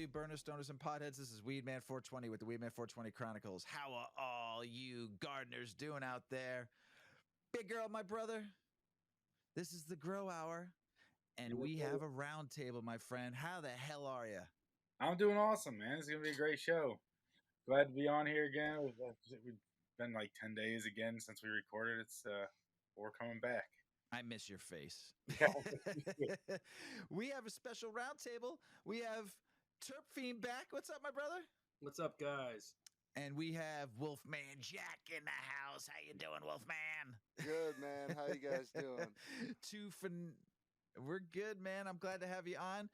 you burners, stoners, and potheads? This is Weedman 420 with the Weedman 420 Chronicles. How are all you gardeners doing out there? Big girl, my brother. This is the Grow Hour, and we have a round table, my friend. How the hell are you? I'm doing awesome, man. It's gonna be a great show. Glad to be on here again. We've been like 10 days again since we recorded. We're coming back. I miss your face. Yeah. We have a special round table. We have Terp Fiend back. What's up, my brother? What's up, guys? And we have Wolfman Jack in the house. How you doing, Wolfman? Good, man. How you guys doing? We're good, man. I'm glad to have you on.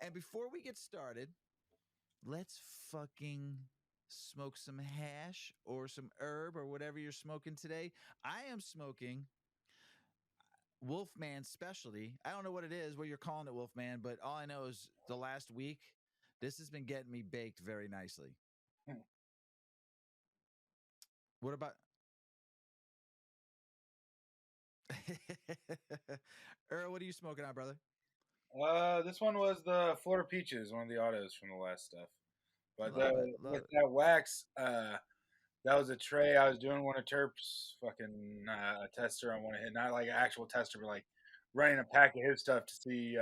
And before we get started, let's fucking smoke some hash or some herb or whatever you're smoking today. I am smoking Wolfman specialty. I don't know what it is, what you're calling it, Wolfman, but all I know is the last week, this has been getting me baked very nicely. What about Earl? What are you smoking on, brother? This one was the Florida Peaches, one of the autos from the last stuff. But Love it. that wax, that was a tray. I was doing one of Terp's fucking a tester on one of his, not like an actual tester, but like running a pack of his stuff to see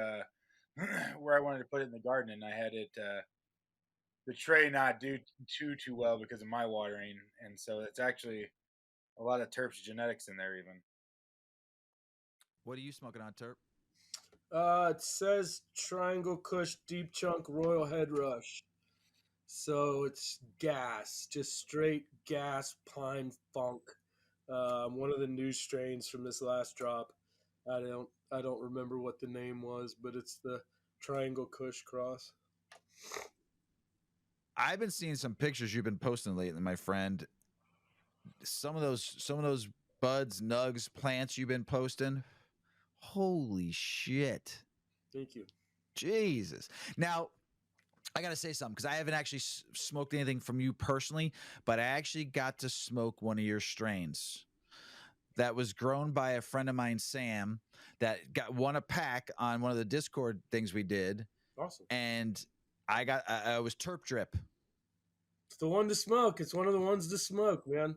where I wanted to put it in the garden, and I had it the tray not do too well because of my watering, and so it's actually a lot of Terp's genetics in there even. What are you smoking on, Terp? It says Triangle Kush Deep Chunk Royal Head Rush. So it's gas, just straight gas pine funk. One of the new strains from this last drop. I don't remember what the name was, but it's the Triangle Kush cross. I've been seeing some pictures you've been posting lately, my friend. Some of those buds, nugs, plants you've been posting. Holy shit. Thank you. Jesus. Now, I got to say something because I haven't actually smoked anything from you personally, but I actually got to smoke one of your strains that was grown by a friend of mine, Sam, that won a pack on one of the Discord things we did. Awesome. And I was Terp Drip. It's the one to smoke. It's one of the ones to smoke, man.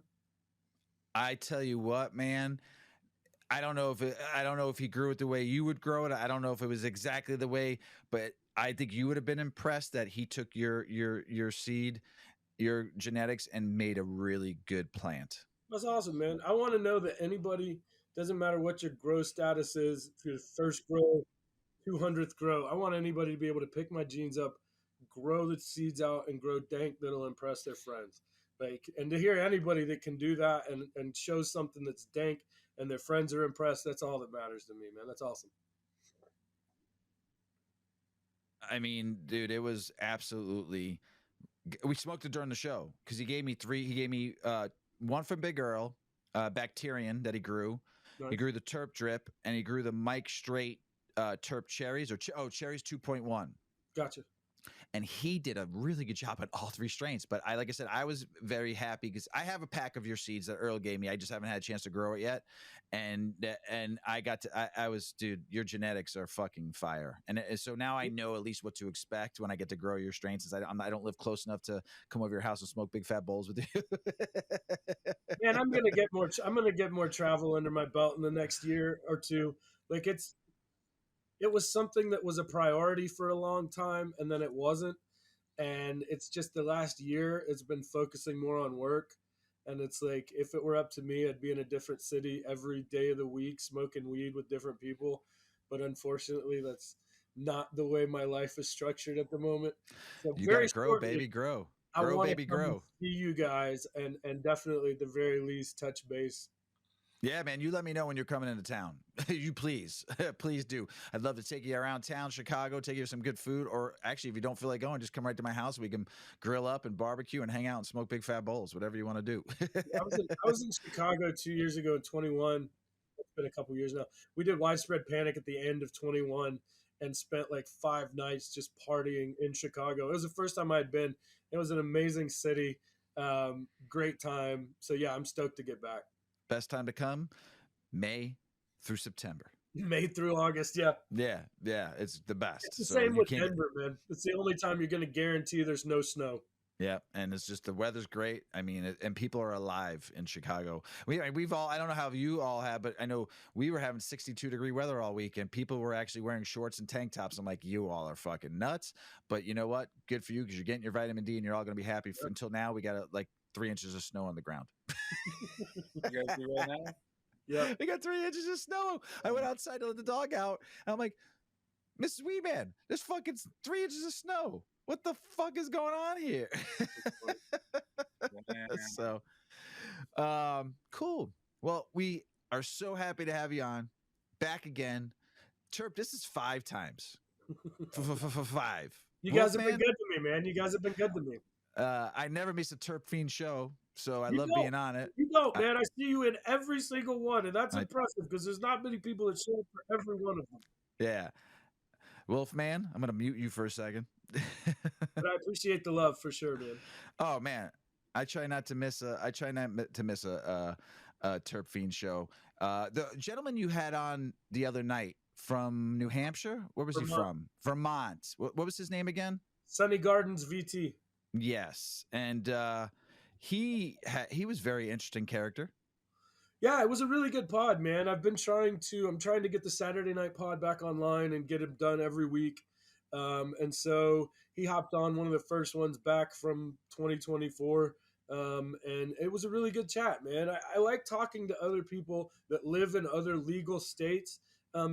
I tell you what, man. I don't know if he grew it the way you would grow it. I don't know if it was exactly the way, but I think you would have been impressed that he took your seed, your genetics, and made a really good plant. That's awesome, man. I want to know that anybody, doesn't matter what your grow status is, if you're first grow, 200th grow, I want anybody to be able to pick my genes up, grow the seeds out, and grow dank that'll impress their friends. And to hear anybody that can do that and show something that's dank and their friends are impressed, that's all that matters to me, man. That's awesome. I mean, dude, it was absolutely. We smoked it during the show because he gave me three. He gave me one from Big Earl, Bacterian that he grew. Nice. He grew the Terp Drip, and he grew the Mike Straight Terp Cherries Cherries 2.1. Gotcha. And he did a really good job at all three strains. But like I said, I was very happy because I have a pack of your seeds that Earl gave me. I just haven't had a chance to grow it yet. And I got to, I was, dude, your genetics are fucking fire. And so now I know at least what to expect when I get to grow your strains, since I don't live close enough to come over your house and smoke big fat bowls with you. Man, I'm gonna get more travel under my belt in the next year or two. Like it was something that was a priority for a long time, and then it wasn't. And it's just the last year, it's been focusing more on work. And it's like, if it were up to me, I'd be in a different city every day of the week, smoking weed with different people. But unfortunately, that's not the way my life is structured at the moment. So you gotta grow, baby, grow. Grow, baby, grow. See you guys, and definitely at the very least touch base. Yeah, man, you let me know when you're coming into town. You please do. I'd love to take you around town, Chicago, take you to some good food. Or actually, if you don't feel like going, just come right to my house. We can grill up and barbecue and hang out and smoke big fat bowls, whatever you want to do. I was in Chicago 2 years ago in 21. It's been a couple years now. We did Widespread Panic at the end of 21 and spent like 5 nights just partying in Chicago. It was the first time I'd been. It was an amazing city. Great time. So yeah, I'm stoked to get back. Best time to come, May through September. May through August, yeah. Yeah, it's the best. It's the So same you with can't. Denver, man. It's the only time you're going to guarantee there's no snow. Yeah, and it's just the weather's great. I mean, and people are alive in Chicago. We've all, I don't know how you all have, but I know we were having 62-degree weather all week, and people were actually wearing shorts and tank tops. I'm like, you all are fucking nuts. But you know what? Good for you because you're getting your vitamin D, and you're all going to be happy. Until now, we got like 3 inches of snow on the ground. You guys do right now? Yeah. We got 3 inches of snow. I went outside to let the dog out, and I'm like, Mrs. Weedman, there's fucking 3 inches of snow. What the fuck is going on here? So, cool. Well, we are so happy to have you on. Back again. Terp, this is 5 times. 5. You guys have been good to me, man. You guys have been good to me. I never miss a Terp Fiend show, so I love being on it. You don't, man. I see you in every single one, and that's impressive because there's not many people that show up for every one of them. Yeah. Wolfman, I'm going to mute you for a second. But I appreciate the love for sure, man. Oh, man. I try not to miss a Terp Fiend show. The gentleman you had on the other night from New Hampshire, where was he from? Vermont. What was his name again? Sunny Gardens VT. Yes, and he was very interesting character. Yeah, it was a really good pod, man. I'm trying to get the Saturday night pod back online and get it done every week. And so he hopped on one of the first ones back from 2024. And it was a really good chat, man. I like talking to other people that live in other legal states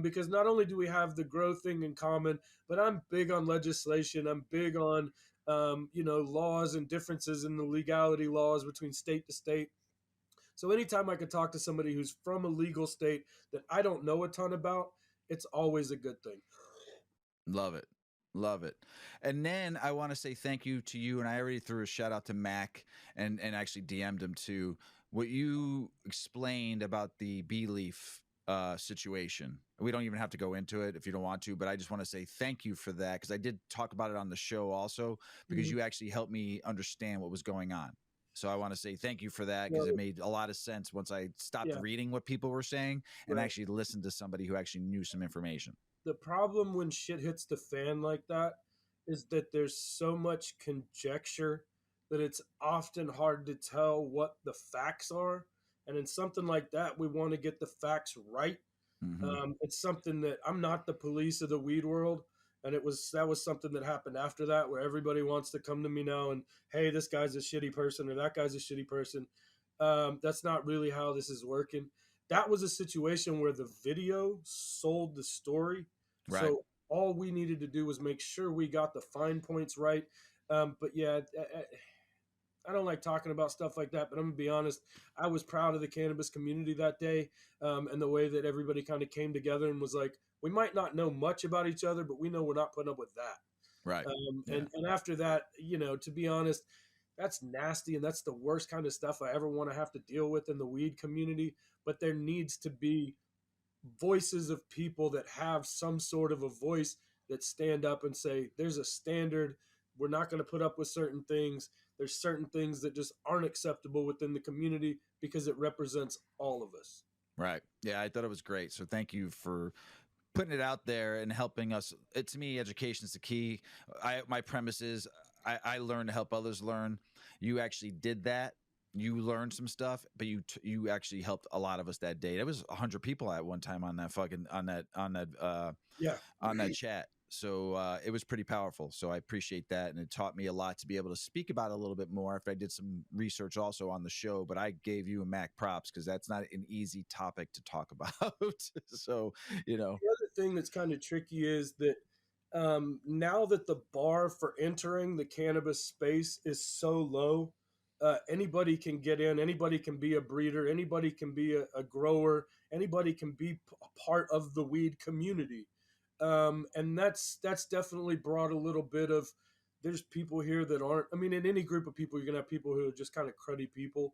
because not only do we have the grow thing in common, but I'm big on legislation. I'm big on, laws and differences in the legality laws between state to state. So anytime I could talk to somebody who's from a legal state that I don't know a ton about, it's always a good thing. Love it. Love it. And then I want to say thank you to you. And I already threw a shout out to Mac and actually DM'd him too. What you explained about the bee leaf situation. We don't even have to go into it if you don't want to, but I just want to say thank you for that because I did talk about it on the show also because you actually helped me understand what was going on. So I want to say thank you for that because it made a lot of sense once I stopped reading what people were saying and actually listened to somebody who actually knew some information. The problem when shit hits the fan like that is that there's so much conjecture that it's often hard to tell what the facts are. And in something like that, we want to get the facts right. Mm-hmm. It's something that I'm not the police of the weed world. And that was something that happened after that, where everybody wants to come to me now and, hey, this guy's a shitty person or that guy's a shitty person. That's not really how this is working. That was a situation where the video sold the story. Right. So all we needed to do was make sure we got the fine points right. But yeah, I don't like talking about stuff like that, but I'm going to be honest. I was proud of the cannabis community that day and the way that everybody kind of came together and was like, we might not know much about each other, but we know we're not putting up with that. Right. And after that, to be honest, that's nasty. And that's the worst kind of stuff I ever want to have to deal with in the weed community. But there needs to be voices of people that have some sort of a voice that stand up and say, there's a standard. We're not going to put up with certain things. There's certain things that just aren't acceptable within the community because it represents all of us. Right. Yeah, I thought it was great. So thank you for putting it out there and helping us. To me, education is the key. My premise is I learn to help others learn. You actually did that. You learned some stuff, but you actually helped a lot of us that day. There was 100 people at one time on that chat. So it was pretty powerful. So I appreciate that. And it taught me a lot to be able to speak about it a little bit more if I did some research also on the show. But I gave you and Mac props because that's not an easy topic to talk about. So, The other thing that's kind of tricky is that now that the bar for entering the cannabis space is so low, anybody can get in, anybody can be a breeder, anybody can be a grower, anybody can be a part of the weed community. And that's definitely brought a little bit of, there's people here that aren't, in any group of people, you're going to have people who are just kind of cruddy people.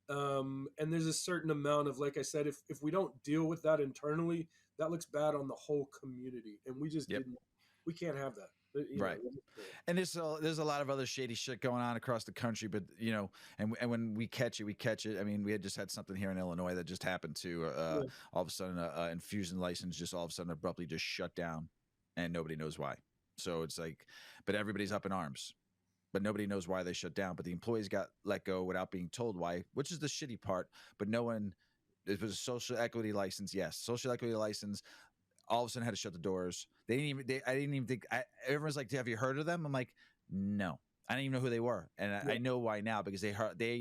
And there's a certain amount of, like I said, if we don't deal with that internally, that looks bad on the whole community. And we just we can't have that. Right. And there's a lot of other shady shit going on across the country, but and when we catch it, we catch it. I mean, we had just had something here in Illinois that just happened to all of a sudden a infusion license just all of a sudden abruptly just shut down, and nobody knows why. So it's like, but everybody's up in arms, but nobody knows why they shut down. But the employees got let go without being told why, which is the shitty part. But no one. It was a social equity license. Yes, social equity license. All of a sudden had to shut the doors. I didn't even think. Everyone's like, "Have you heard of them?" I'm like, "No, I didn't even know who they were," and I know why now because they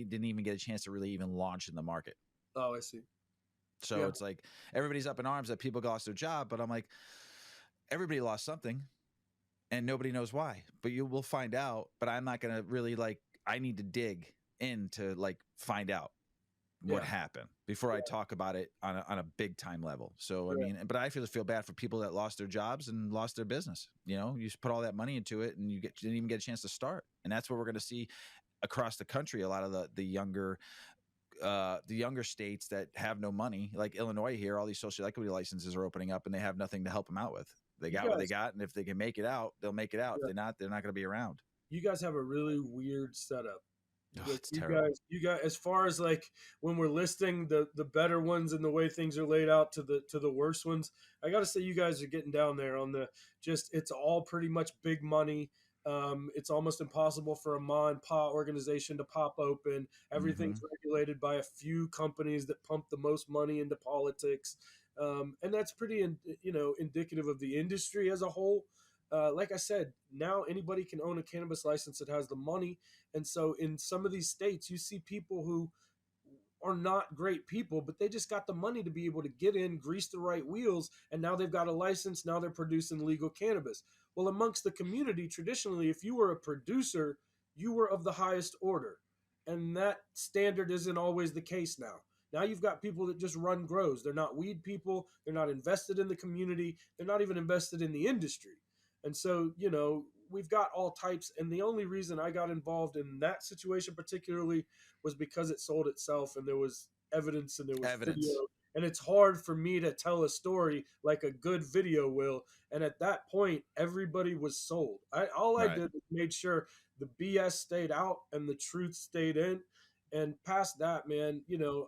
didn't even get a chance to really even launch in the market. Oh, I see. So it's like everybody's up in arms that people lost their job, but I'm like, everybody lost something, and nobody knows why. But you will find out. But I'm not gonna really I need to dig in to find out what happened before I talk about it on a big time level. So, I mean, but I feel bad for people that lost their jobs and lost their business. You put all that money into it and you didn't even get a chance to start. And that's what we're going to see across the country. A lot of the younger states that have no money, like Illinois here, all these social equity licenses are opening up and they have nothing to help them out with. They got what they got. And if they can make it out, they'll make it out. If they're not going to be around. You guys have a really weird setup. It's terrible. You guys, as far as when we're listing the better ones and the way things are laid out to the worst ones, I got to say you guys are getting down there on it's all pretty much big money. It's almost impossible for a ma and pa organization to pop open. Everything's regulated by a few companies that pump the most money into politics, and that's pretty indicative of the industry as a whole. Like I said, now anybody can own a cannabis license that has the money. And so in some of these states, you see people who are not great people, but they just got the money to be able to get in, grease the right wheels, and now they've got a license. Now they're producing legal cannabis. Well, amongst the community, traditionally, if you were a producer, you were of the highest order. And that standard isn't always the case now. Now you've got people that just run grows. They're not weed people. They're not invested in the community. They're not even invested in the industry. And so, we've got all types. And the only reason I got involved in that situation particularly was because it sold itself and there was evidence and there was video. And it's hard for me to tell a story like a good video will. And at that point, everybody was sold. I did was made sure the BS stayed out and the truth stayed in. And past that, man,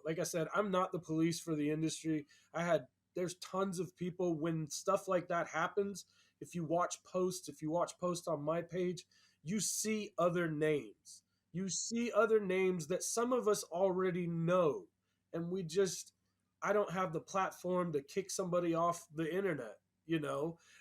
like I said, I'm not the police for the industry. There's tons of people when stuff like that happens. If you watch posts on my page, you see other names. You see other names that some of us already know. And I don't have the platform to kick somebody off the internet,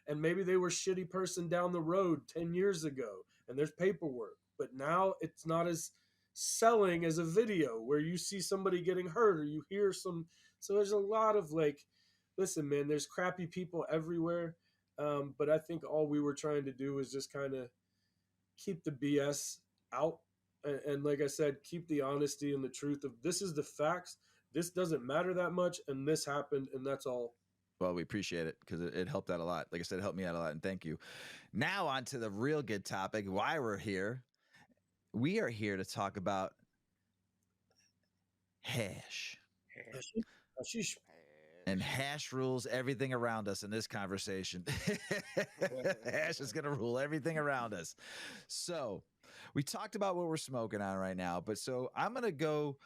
and maybe they were a shitty person down the road 10 years ago and there's paperwork. But now it's not as selling as a video where you see somebody getting hurt or you hear some. So there's a lot of listen, man, there's crappy people everywhere. But I think all we were trying to do was just kind of keep the BS out. And like I said, keep the honesty and the truth of this is the facts. This doesn't matter that much. And this happened. And that's all. Well, we appreciate it because it helped out a lot. Like I said, it helped me out a lot. And thank you. Now on to the real good topic. Why we're here. We are here to talk about hash. Hashish. And hash rules everything around us in this conversation. Hash is going to rule everything around us. So we talked about what we're smoking on right now, but so I'm going to go.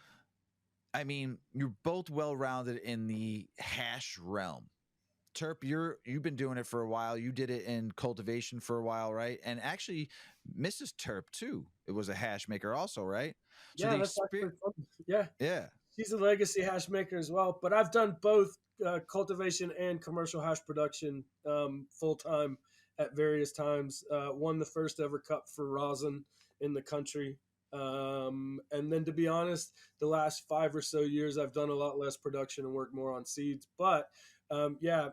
I mean, you're both well-rounded in the hash realm. Terp, you've been doing it for a while. You did it in cultivation for a while, right? And actually, Mrs. Terp too. It was a hash maker also, right? So yeah, that's actually fun. Yeah. She's a legacy hash maker as well. But I've done both cultivation and commercial hash production full time at various times. Won the first ever cup for rosin in the country. And then, to be honest, the last 5 or so years, I've done a lot less production and worked more on seeds. But Mrs.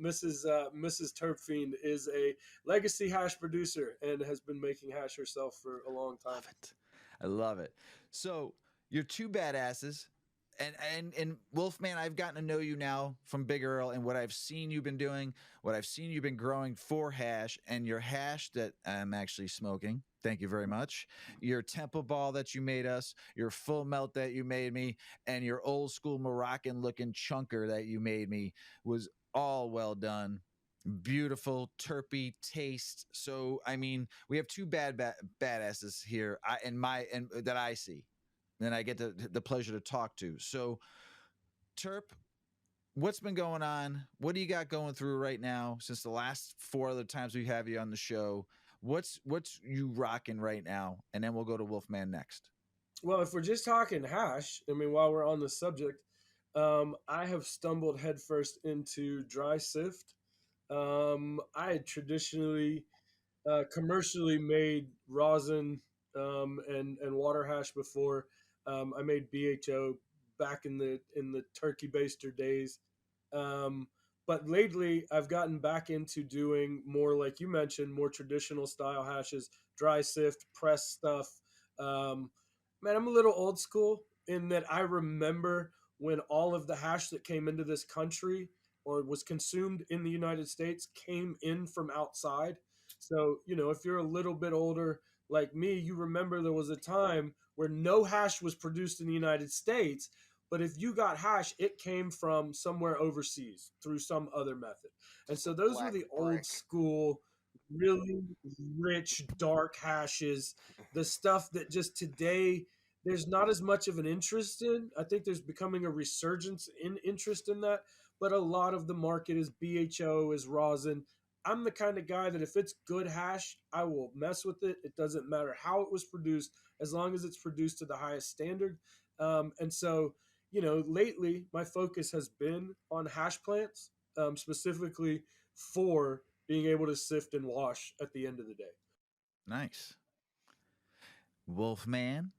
Terpfiend is a legacy hash producer and has been making hash herself for a long time. I love it. So you're two badasses. And Wolfman, I've gotten to know you now from Big Earl and what I've seen you've been doing, what I've seen you've been growing for hash, and your hash that I'm actually smoking. Thank you very much. Your temple ball that you made us, your full melt that you made me, and your old school Moroccan looking chunker that you made me was all well done. beautiful terpy taste. So I mean, we have two badasses here. And that I see, and I get the pleasure to talk to. So Terp, what's been going on? What do you got going through right now? Since the last four other times we have you on the show, what's you rocking right now? And then we'll go to Wolfman next. Well, if we're just talking hash, I mean, while we're on the subject, I have stumbled headfirst into dry sift. I had traditionally commercially made rosin and water hash before. I made BHO back in the turkey baster days. Um, but lately, I've gotten back into doing more, like you mentioned, more traditional style hashes, dry sift, press stuff. Um, Man, I'm a little old school in that I remember when all of the hash that came into this country or was consumed in the United States came in from outside. So, if you're a little bit older like me, you remember there was a time where no hash was produced in the United States, but if you got hash, it came from somewhere overseas through some other method. And Just so a those were black the old brick. school, really rich, dark hashes, the stuff that just today there's not as much of an interest in. I think there's becoming a resurgence in interest in that, but a lot of the market is BHO, is rosin. I'm the kind of guy that if it's good hash, I will mess with it. It doesn't matter how it was produced, as long as it's produced to the highest standard. And so, lately my focus has been on hash plants, specifically for being able to sift and wash at the end of the day. Nice. Wolfman,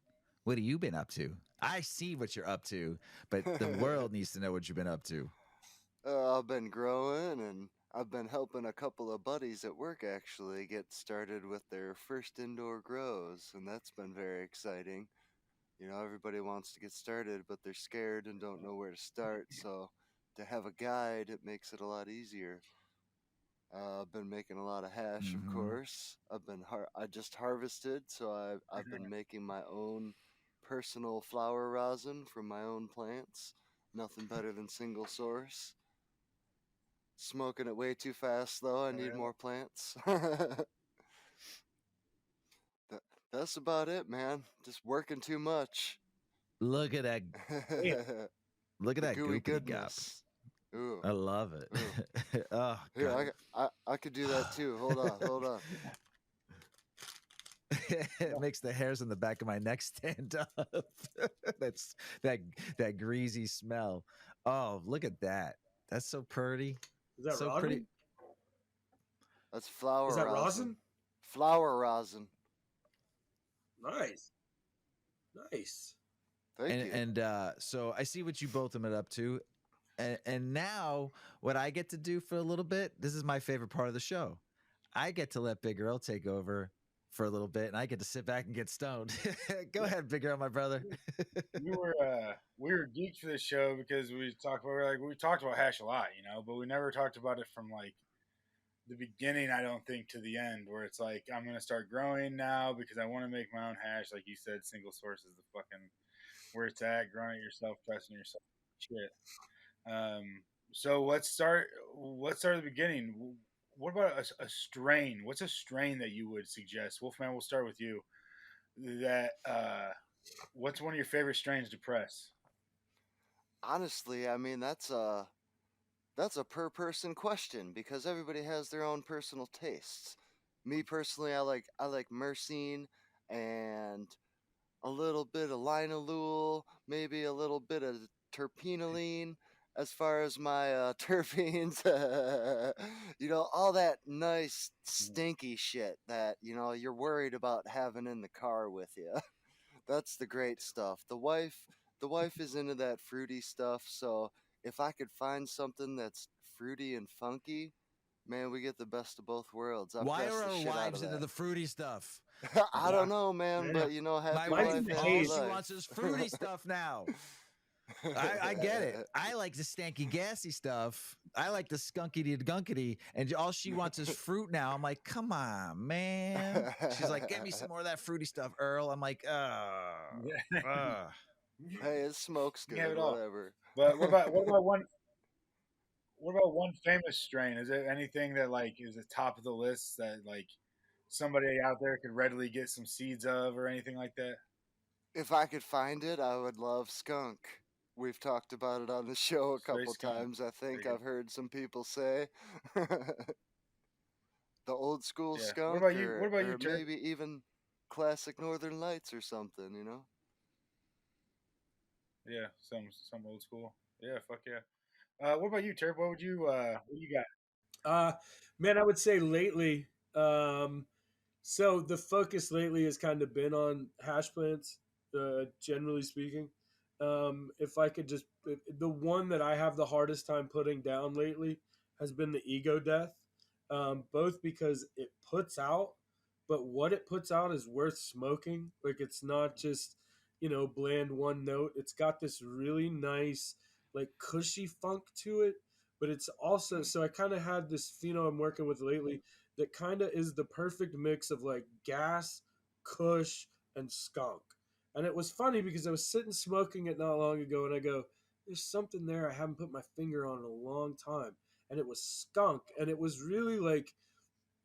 what have you been up to? I see what you're up to, but the world needs to know what you've been up to. I've been growing, and I've been helping a couple of buddies at work actually get started with their first indoor grows, and that's been very exciting. Everybody wants to get started, but they're scared and don't know where to start. So to have a guide, it makes it a lot easier. I've been making a lot of hash, of Mm-hmm. course. I just harvested, so I've been making my own personal flower rosin from my own plants. Nothing better than single source. Smoking it way too fast though. I need more plants. That, that's about it, man. Just working too much. Look at that! Man, Look at The that gooey goopity gop. goodness. Ooh, I love it. ooh. Oh Here, God! I could do that too. Hold on. It makes the hairs on the back of my neck stand up. That's that greasy smell. Oh, look at that! That's so pretty. is that So rosin? pretty. That's flower Is that rosin. rosin? Flower rosin. Nice. Nice. Thank you. And so I see what you both have been up to, and now what I get to do for a little bit. This is my favorite part of the show. I get to let Big Earl take over for a little bit, and I get to sit back and get stoned. Go ahead, Big Earl, my brother. We were geeks for this show because we talked about hash a lot, but we never talked about it from like the beginning, I don't think, to the end, where it's like I'm gonna start growing now because I want to make my own hash. Like you said, single source is the fucking where it's at. Growing it yourself, pressing it yourself, shit. So let's start at the beginning. What about a strain? What's a strain that you would suggest? Wolfman, we'll start with you. That what's one of your favorite strains to press? Honestly, I mean that's a per person question because everybody has their own personal tastes. Me personally, I like myrcene and a little bit of linalool, maybe a little bit of terpenoline as far as my terpenes. All that nice stinky shit that you're worried about having in the car with you. That's the great stuff. The wife is into that fruity stuff, so if I could find something that's fruity and funky, man, we get the best of both worlds. I Why press are the our shit out wives of into that. the fruity stuff? I don't know, man, Yeah. but My happy Mine's wife, wife, in the all happy haze. she life. wants is fruity stuff now. I get it. I like the stanky, gassy stuff. I like the skunky gunkety, and all she wants is fruit now. I'm like, come on, man. She's like, get me some more of that fruity stuff, Earl. I'm like, Hey, it smokes You can have good, it all. whatever. But what about what about one famous strain? Is there anything that like is the top of the list that like somebody out there could readily get some seeds of or anything like that? If I could find it, I would love skunk. We've talked about it on the show a Straight couple skunk. times. I There think you go. I've heard some people say the old school Yeah. What skunk, about you? What about you, or Turk? maybe even classic Northern Lights or something. Yeah, some old school. Yeah, fuck yeah. What about you, Turk? What you got? Uh, man, I would say lately. Um, so the focus lately has kind of been on hash plants, generally speaking. If I could just, the one that I have the hardest time putting down lately has been the ego death, both because it puts out, but what it puts out is worth smoking. Like it's not just, bland one note. It's got this really nice, like cushy funk to it, but it's also, so I kind of had this pheno I'm working with lately that kind of is the perfect mix of like gas, kush, and skunk. And it was funny because I was sitting smoking it not long ago and I go, there's something there I haven't put my finger on in a long time. And it was skunk. And it was really like,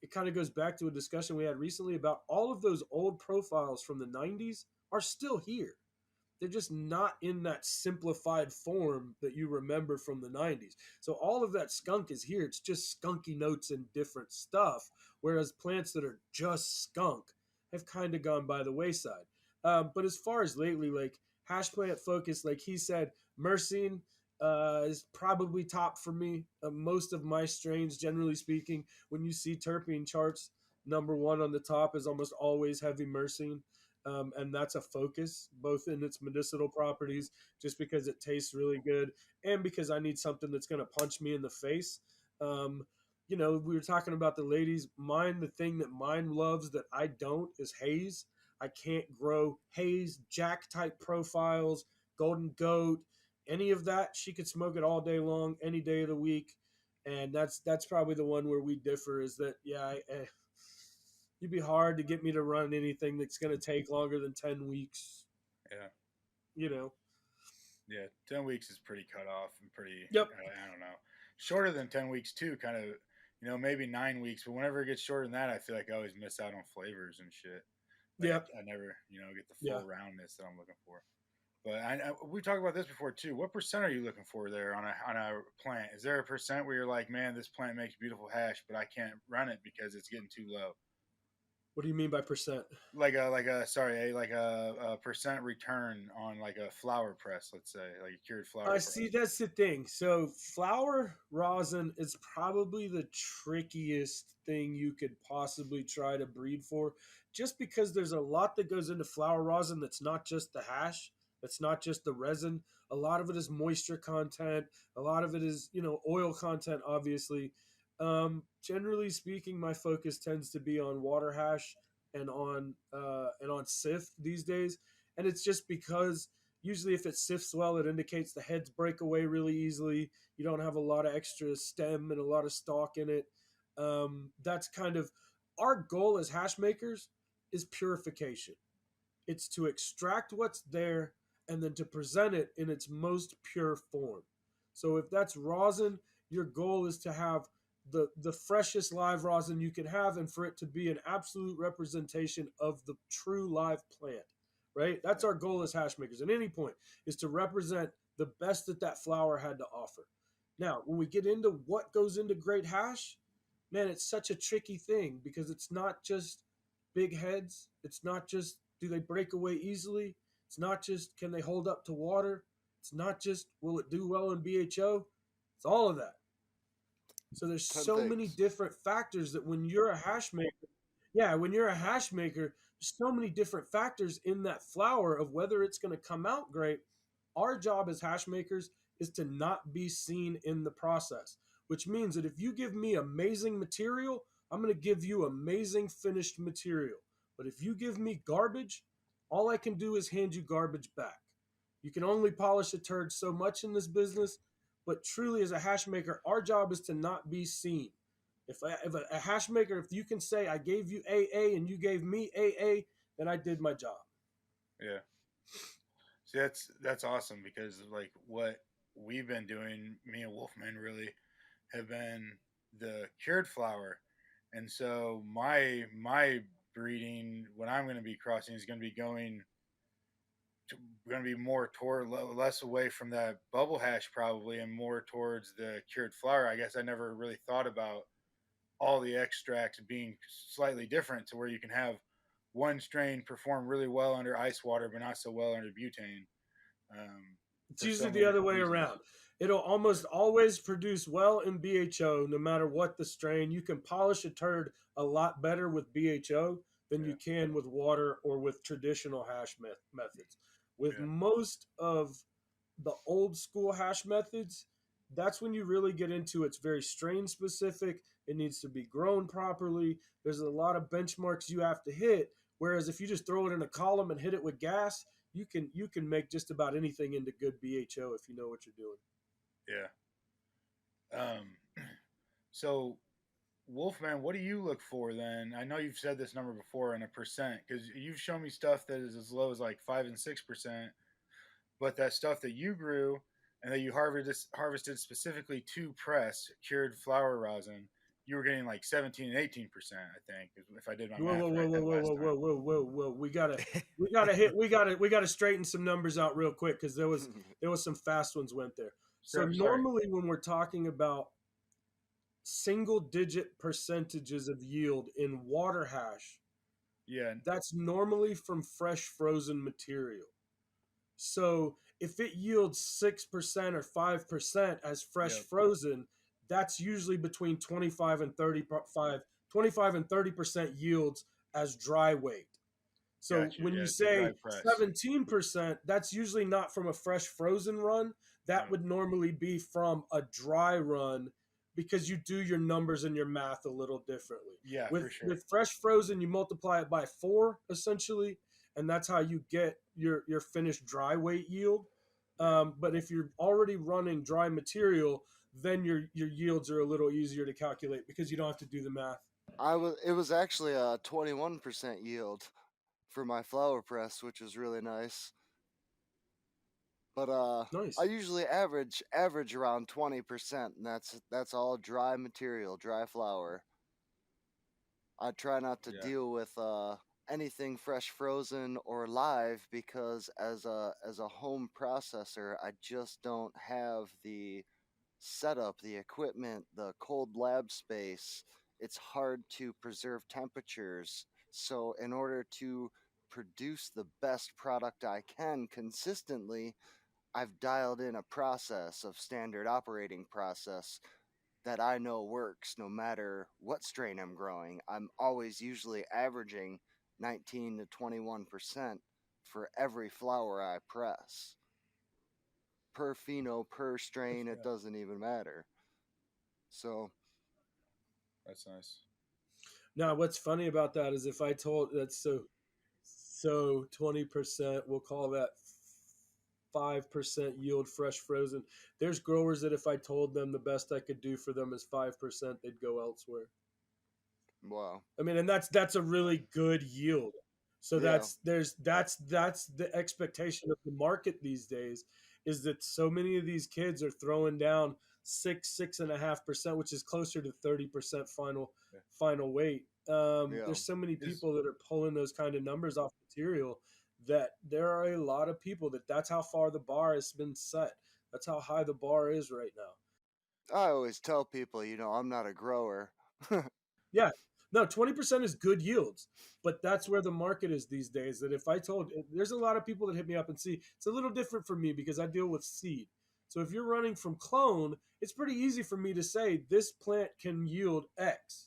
it kind of goes back to a discussion we had recently about all of those old profiles from the 90s are still here. They're just not in that simplified form that you remember from the 90s. So all of that skunk is here. It's just skunky notes and different stuff. Whereas plants that are just skunk have kind of gone by the wayside. But as far as lately, like hash plant focus, like he said, myrcene is probably top for me. Most of my strains, generally speaking, when you see terpene charts, number one on the top is almost always heavy myrcene. And that's a focus both in its medicinal properties just because it tastes really good and because I need something that's going to punch me in the face. um, we were talking about the ladies. The thing that mine loves that I don't is haze. I can't grow haze, jack type profiles, golden goat, any of that. She could smoke it all day long, any day of the week. And that's probably the one where we differ, is that you'd be hard to get me to run anything that's going to take longer than 10 weeks, Yeah. you know. Yeah, 10 weeks is pretty cut off and pretty. Yep. I don't know, shorter than 10 weeks too. Kind of, maybe 9 weeks. But whenever it gets shorter than that, I feel like I always miss out on flavors and shit. Like Yep. I never, get the Yeah. full roundness that I'm looking for. But we talked about this before too. What percent are you looking for there on a plant? Is there a percent where you're like, man, this plant makes beautiful hash, but I can't run it because it's getting too low? What do you mean by percent? Like a percent return on like a flower press, let's say, like a cured flower I press. see. That's the thing. So flower rosin is probably the trickiest thing you could possibly try to breed for, just because there's a lot that goes into flower rosin that's not just the hash, that's not just the resin. A lot of it is moisture content. A lot of it is oil content. Obviously, generally speaking, my focus tends to be on water hash and on sift these days, and it's just because usually if it sifts well, it indicates the heads break away really easily. You don't have a lot of extra stem and a lot of stalk in it. That's kind of our goal as hash makers, is purification. It's to extract what's there and then to present it in its most pure form. So if that's rosin, your goal is to have the freshest live rosin you can have, and for it to be an absolute representation of the true live plant, right? That's our goal as hash makers at any point, is to represent the best that that flower had to offer. Now, when we get into what goes into great hash, man, it's such a tricky thing because it's not just big heads. It's not just do they break away easily. It's not just can they hold up to water. It's not just will it do well in BHO. It's all of that. So there's 10 so many things. different factors that when you're a hash maker, when you're a hash maker, there's so many different factors in that flower of whether it's going to come out great. Our job as hash makers is to not be seen in the process, which means that if you give me amazing material, I'm going to give you amazing finished material. But if you give me garbage, all I can do is hand you garbage back. You can only polish a turd so much in this business, but truly as a hash maker, our job is to not be seen. If a hash maker, if you can say I gave you AA and you gave me AA, then I did my job. Yeah. See, that's awesome because like what we've been doing, me and Wolfman really, have been the cured flower. And so my breeding, what I'm going to be crossing, is going to be going to be more toward less away from that bubble hash probably, and more towards the cured flower. I guess I never really thought about all the extracts being slightly different, to where you can have one strain perform really well under ice water but not so well under butane, It's for so usually many the other different way reasons. around. It'll almost always produce well in BHO no matter what the strain. You can polish a turd a lot better with BHO than Yeah, you can with water or with traditional hash methods. With yeah, most of the old school hash methods, that's when you really get into it's very strain specific. It needs to be grown properly. There's a lot of benchmarks you have to hit. Whereas if you just throw it in a column and hit it with gas, you can make just about anything into good BHO if you know what you're doing. yeah. So Wolfman, what do you look for then? I know you've said this number before in a percent, because you've shown me stuff that is as low as like 5 and 6%, but that stuff that you grew and that you harvested specifically to press cured flower rosin, you were getting like 17 and 18%. I think, if I did my Whoa, math whoa, whoa, right whoa, that whoa, last whoa, time. whoa, whoa, whoa, whoa. We gotta straighten some numbers out real quick because there was some fast ones went there. So Sure, sorry. normally when we're talking about single digit percentages of yield in water hash, Yeah, that's normally from fresh frozen material. So if it yields 6% or 5% as fresh yep, frozen, that's usually between 25 and 30% yields as dry weight. So gotcha. when you Yeah, the dry say press. 17%, that's usually not from a fresh frozen run. That No. would normally be from a dry run because you do your numbers and your math a little differently. Yeah, for With sure. with fresh frozen, you multiply it by 4 essentially, and that's how you get your finished dry weight yield. But if you're already running dry material, then your yields are a little easier to calculate because you don't have to do the math. It was actually a 21% yield for my flower press, which was really nice. But I Nice. usually average around 20%, and that's all dry material, dry flour. I try not to Yeah, deal with anything fresh frozen or live because as a home processor, I just don't have the setup, the equipment, the cold lab space. It's hard to preserve temperatures. So in order to produce the best product I can consistently, I've dialed in a process of standard operating process that I know works no matter what strain I'm growing. I'm always usually averaging 19 to 21% for every flower I press. Per pheno, per strain, it yeah, doesn't even matter. So, that's nice. Now, what's funny about that is if I told that's so 20%, we'll call that 5% yield fresh frozen. There's growers that if I told them the best I could do for them is 5%, they'd go elsewhere. wow. I mean, and that's a really good yield. So Yeah. that's the expectation of the market these days is that so many of these kids are throwing down 6.5%, which is closer to 30% Yeah. final weight. Yeah. There's so many Is people that are pulling those kind of numbers off material that there are a lot of people that's how far the bar has been set. That's how high the bar is right now. I always tell people, I'm not a grower. Yeah. No, 20% is good yields, but that's where the market is these days. That if I told, there's a lot of people that hit me up and see, it's a little different for me because I deal with seed. So if you're running from clone, it's pretty easy for me to say this plant can yield X.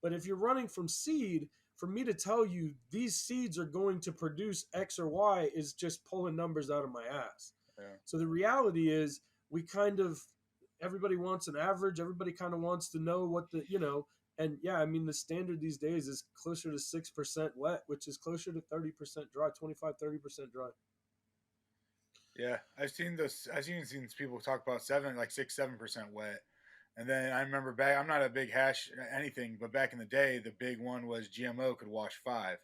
But if you're running from seed, for me to tell you these seeds are going to produce X or Y is just pulling numbers out of my ass. yeah. So the reality is we kind of everybody wants an average, everybody kind of wants to know what and yeah, I mean the standard these days is closer to 6% wet, which is closer to 30% dry, 25-30% dry. Yeah, I've seen this. I've seen people talk about 6-7% wet, and then I remember back. I'm not a big hash anything, but back in the day, the big one was GMO could wash 5,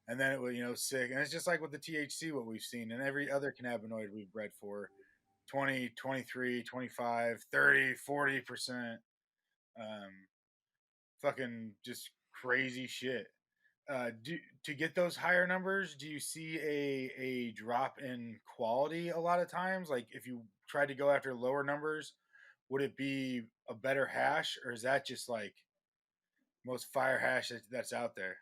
and then it was 6, and it's just like with the THC what we've seen and every other cannabinoid we've bred for. 20, 23, 25, 30, 40%. Fucking just crazy shit. To get those higher numbers, do you see a drop in quality a lot of times? Like if you tried to go after lower numbers, would it be a better hash, or is that just like most fire hash that's out there?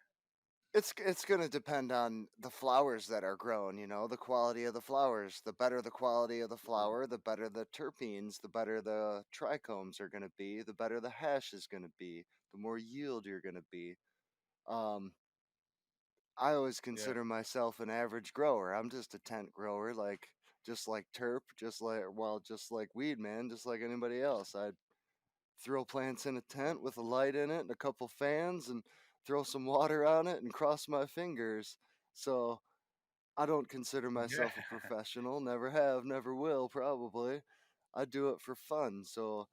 It's going to depend on the flowers that are grown, the quality of the flowers. The better the quality of the flower, the better the terpenes, the better the trichomes are going to be, the better the hash is going to be, the more yield you're going to be. Um, I always Yeah, consider myself an average grower. I'm just a tent grower, just like Terp, just like Weedman, just like anybody else. I throw plants in a tent with a light in it and a couple fans and throw some water on it and cross my fingers. So I don't consider yeah, myself a professional, never have, never will, probably. I do it for fun. So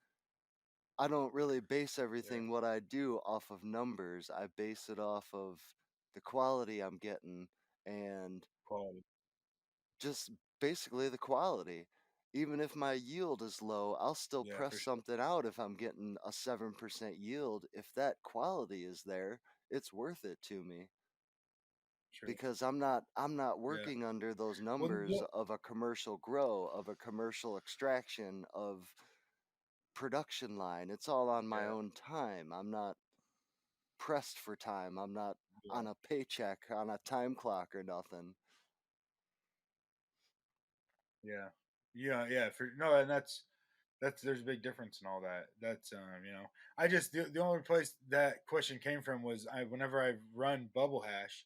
I don't really base yeah. everything what I do off of numbers. I base it off of the quality I'm getting and Quality. just basically the quality. Even if my yield is low, I'll still Yeah, press for sure. something out if I'm getting a 7% yield. If that quality is there, it's worth it to me True. because I'm not Yeah. working under those Well, numbers of a commercial grow, of a commercial extraction, of production line. It's all on my yeah, own time. I'm not pressed for time. I'm not yeah, on a paycheck, on a time clock or nothing. yeah, yeah. For no, and that's there's a big difference in all that. That's I just the only place that question came from was whenever I run bubble hash,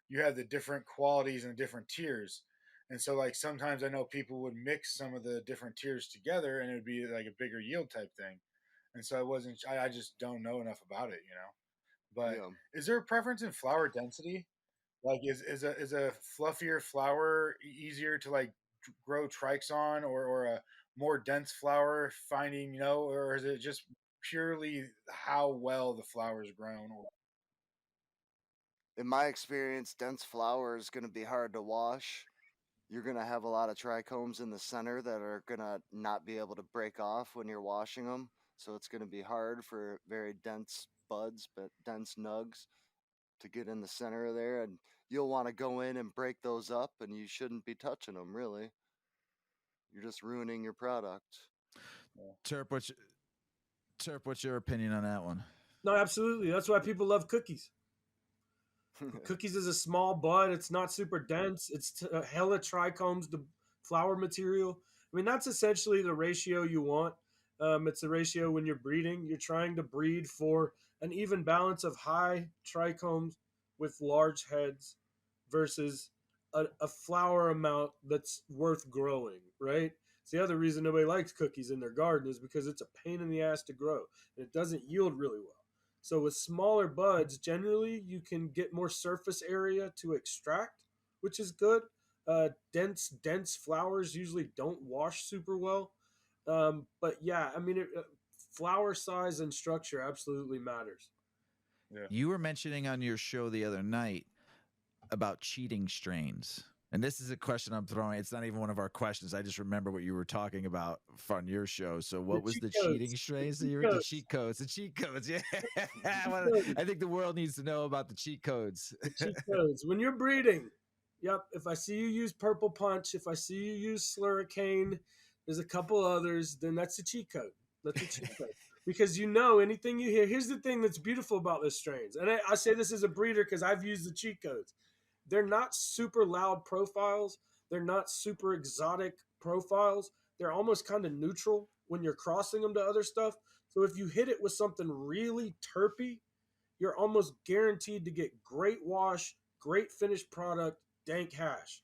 you have the different qualities and different tiers. And so like sometimes I know people would mix some of the different tiers together and it would be like a bigger yield type thing. And so I just don't know enough about it. But Yeah. is there a preference in flower density? Like is a fluffier flower easier to like grow trikes on, or a more dense flower finding, or is it just purely how well the flower is grown? Or In my experience, dense flower is going to be hard to wash. You're going to have a lot of trichomes in the center that are going to not be able to break off when you're washing them. So it's going to be hard for very dense buds, but dense nugs to get in the center of there. And you'll want to go in and break those up, and you shouldn't be touching them, really. You're just ruining your product. yeah, Terp, what's your opinion on that one? No, absolutely. That's why people love cookies. Cookies is a small bud. It's not super dense. It's hella trichomes, the flower material. I mean, that's essentially the ratio you want. It's the ratio when you're breeding. You're trying to breed for an even balance of high trichomes with large heads versus a flower amount that's worth growing, right? It's the other reason nobody likes cookies in their garden is because it's a pain in the ass to grow and it doesn't yield really well. So with smaller buds, generally you can get more surface area to extract, which is good. Dense flowers usually don't wash super well. But yeah, I mean, flower size and structure absolutely matters. yeah. You were mentioning on your show the other night about cheating strains. And this is a question I'm throwing. It's not even one of our questions. I just remember what you were talking about on your show. So, The what was cheat the cheating codes, strains? cheat The codes, cheat codes. The cheat codes. Yeah. cheat codes, I think the world needs to know about the cheat codes. the cheat codes. When you're breeding, yep. If I see you use purple punch, if I see you use slurricane, there's a couple others. Then that's a cheat code. That's a cheat code. Because anything you hear. Here's the thing that's beautiful about those strains, and I say this as a breeder because I've used the cheat codes. They're not super loud profiles. They're not super exotic profiles. They're almost kind of neutral when you're crossing them to other stuff. So if you hit it with something really terpy, you're almost guaranteed to get great wash, great finished product, dank hash.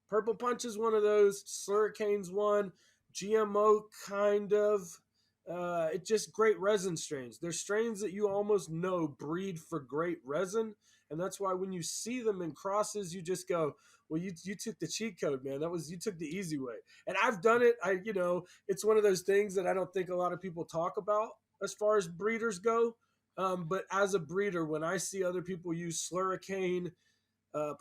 Purple Punch is one of those. Slurricane's one. GMO kind of. It's just great resin strains. They're strains that you almost know breed for great resin, and that's why when you see them in crosses, you just go, "Well, you took the cheat code, man. You took the easy way." And I've done it. It's one of those things that I don't think a lot of people talk about as far as breeders go. But as a breeder, when I see other people use Slurricane,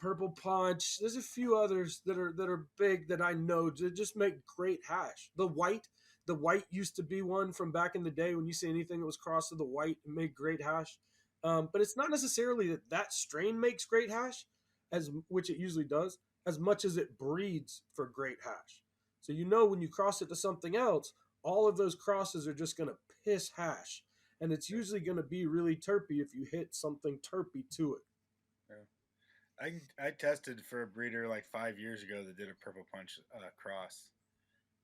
Purple Punch. There's a few others that are big that I know to just make great hash. The white used to be one from back in the day when you see anything that was crossed to the white, it made great hash. But it's not necessarily that strain makes great hash, as which it usually does, as much as it breeds for great hash. So when you cross it to something else, all of those crosses are just going to piss hash, and it's usually going to be really terpy if you hit something terpy to it. I tested for a breeder like 5 years ago that did a Purple Punch cross,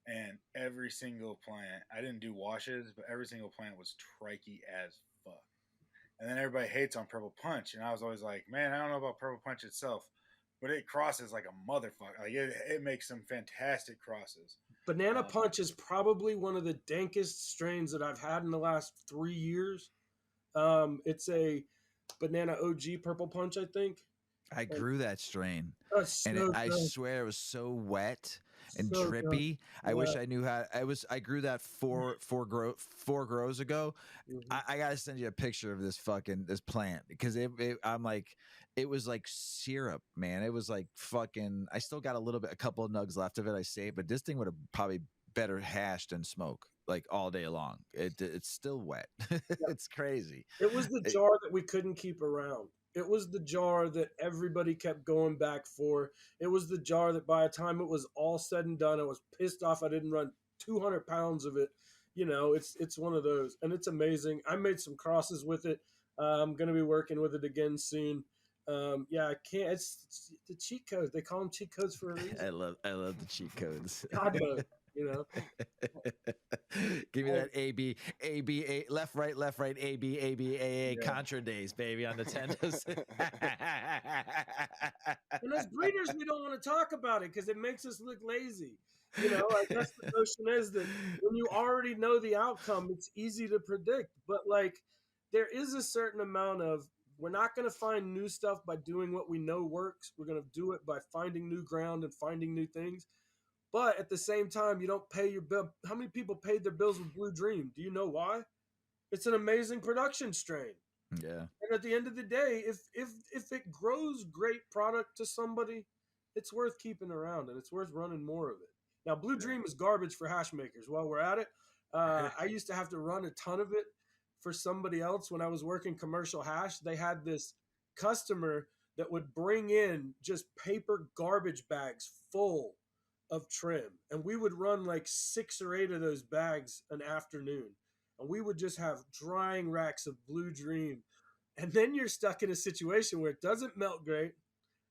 and every single plant, I didn't do washes, but every single plant was trikey as fuck. And then everybody hates on Purple Punch, and I was always like, man, I don't know about Purple Punch itself, but it crosses like a motherfucker. Like it makes some fantastic crosses. Banana Punch is probably one of the dankest strains that I've had in the last 3 years. It's a Banana OG Purple Punch, I think. I grew that strain, I swear it was so wet and So trippy. I wish I knew how. I grew that four grows ago. Mm-hmm. I gotta send you a picture of this plant because I'm like, it was like syrup, man. It was like fucking. I still got a couple of nugs left of it. I saved, but this thing would have probably better hashed and smoke like all day long. It's still wet. It's crazy. It was the jar that we couldn't keep around. It was the jar that everybody kept going back for. It was the jar that by the time it was all said and done, I was pissed off I didn't run 200 pounds of it. It's one of those, and it's amazing. I made some crosses with it. I'm going to be working with it again soon. I can't. It's the cheat codes. They call them cheat codes for a reason. I love the cheat codes. God knows. Give me that A, left, right, A, Contra days, baby, on the Nintendos. And as breeders, we don't want to talk about it because it makes us look lazy. I guess the notion is that when you already know the outcome, it's easy to predict. But there is a certain amount of, we're not going to find new stuff by doing what we know works. We're going to do it by finding new ground and finding new things. But at the same time, you don't pay your bill. How many people paid their bills with Blue Dream? Do you know why? It's an amazing production strain. Yeah. And at the end of the day, if it grows great product to somebody, it's worth keeping around and it's worth running more of it. Now, Blue Dream is garbage for hash makers. While we're at it, I used to have to run a ton of it for somebody else when I was working commercial hash. They had this customer that would bring in just paper garbage bags full of trim, and we would run like 6 or 8 of those bags an afternoon, and we would just have drying racks of Blue Dream. And then you're stuck in a situation where it doesn't melt great,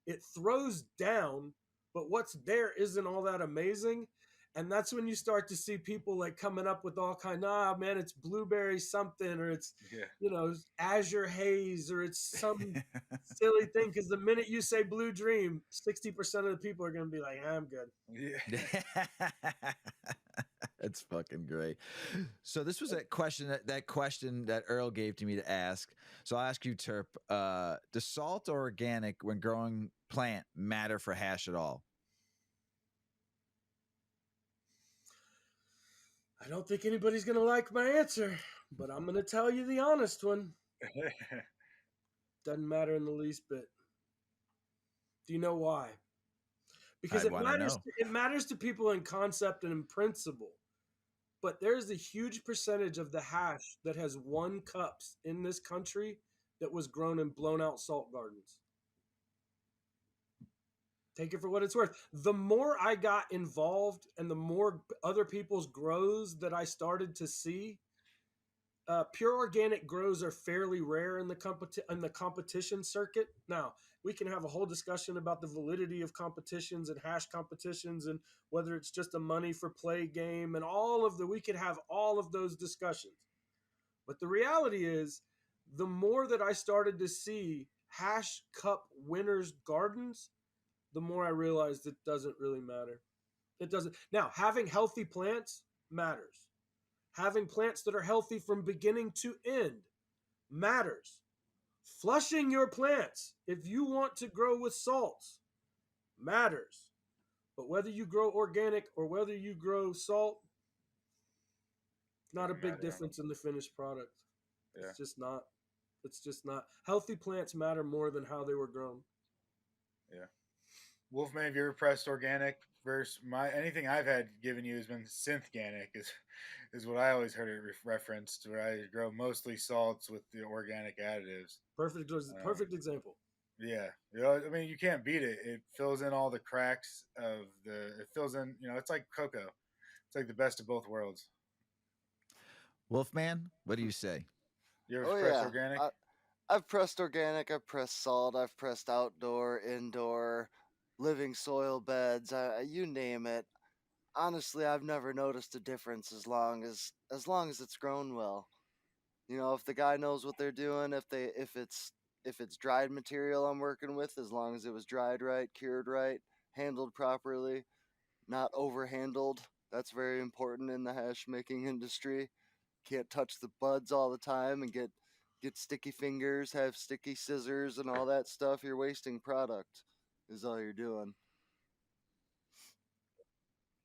it throws down, but what's there isn't all that amazing. And that's when you start to see people like coming up with all kind of, man, it's blueberry something, or it's, Azure Haze, or it's some silly thing. Because the minute you say Blue Dream, 60% of the people are going to be like, I'm good. Yeah. That's fucking great. So this was that question that Earl gave to me to ask. So I'll ask you, Terp, does salt or organic when growing plant matter for hash at all? I don't think anybody's going to like my answer, but I'm going to tell you the honest one. Doesn't matter in the least bit. Do you know why? Because it matters to people in concept and in principle. But there's a huge percentage of the hash that has 1 cups in this country that was grown in blown out salt gardens. Take it for what it's worth. The more I got involved and the more other people's grows that I started to see, pure organic grows are fairly rare in the competition circuit. Now, we can have a whole discussion about the validity of competitions and hash competitions and whether it's just a money for play game and we could have all of those discussions. But the reality is, the more that I started to see hash cup winners gardens, the more I realized it doesn't really matter. It doesn't. Now, having healthy plants matters. Having plants that are healthy from beginning to end matters. Flushing your plants, if you want to grow with salts, matters. But whether you grow organic or whether you grow salt, not a big difference in the finished product. It's just not. Healthy plants matter more than how they were grown. Yeah. Wolfman, have you ever pressed organic versus anything I've had given you has been synthganic is what I always heard it referenced, where I grow mostly salts with the organic additives. Perfect example. Yeah, I mean, you can't beat it. It fills in all the cracks of it fills in, it's like cocoa. It's like the best of both worlds. Wolfman, what do you say? You ever Oh press yeah, organic? I've pressed organic, I've pressed salt, I've pressed outdoor, indoor, living soil beds, you name it. Honestly, I've never noticed a difference as long as it's grown well. If the guy knows what they're doing, if it's dried material I'm working with, as long as it was dried right, cured right, handled properly, not overhandled. That's very important in the hash making industry. Can't touch the buds all the time and get sticky fingers, have sticky scissors and all that stuff. You're wasting product is all you're doing.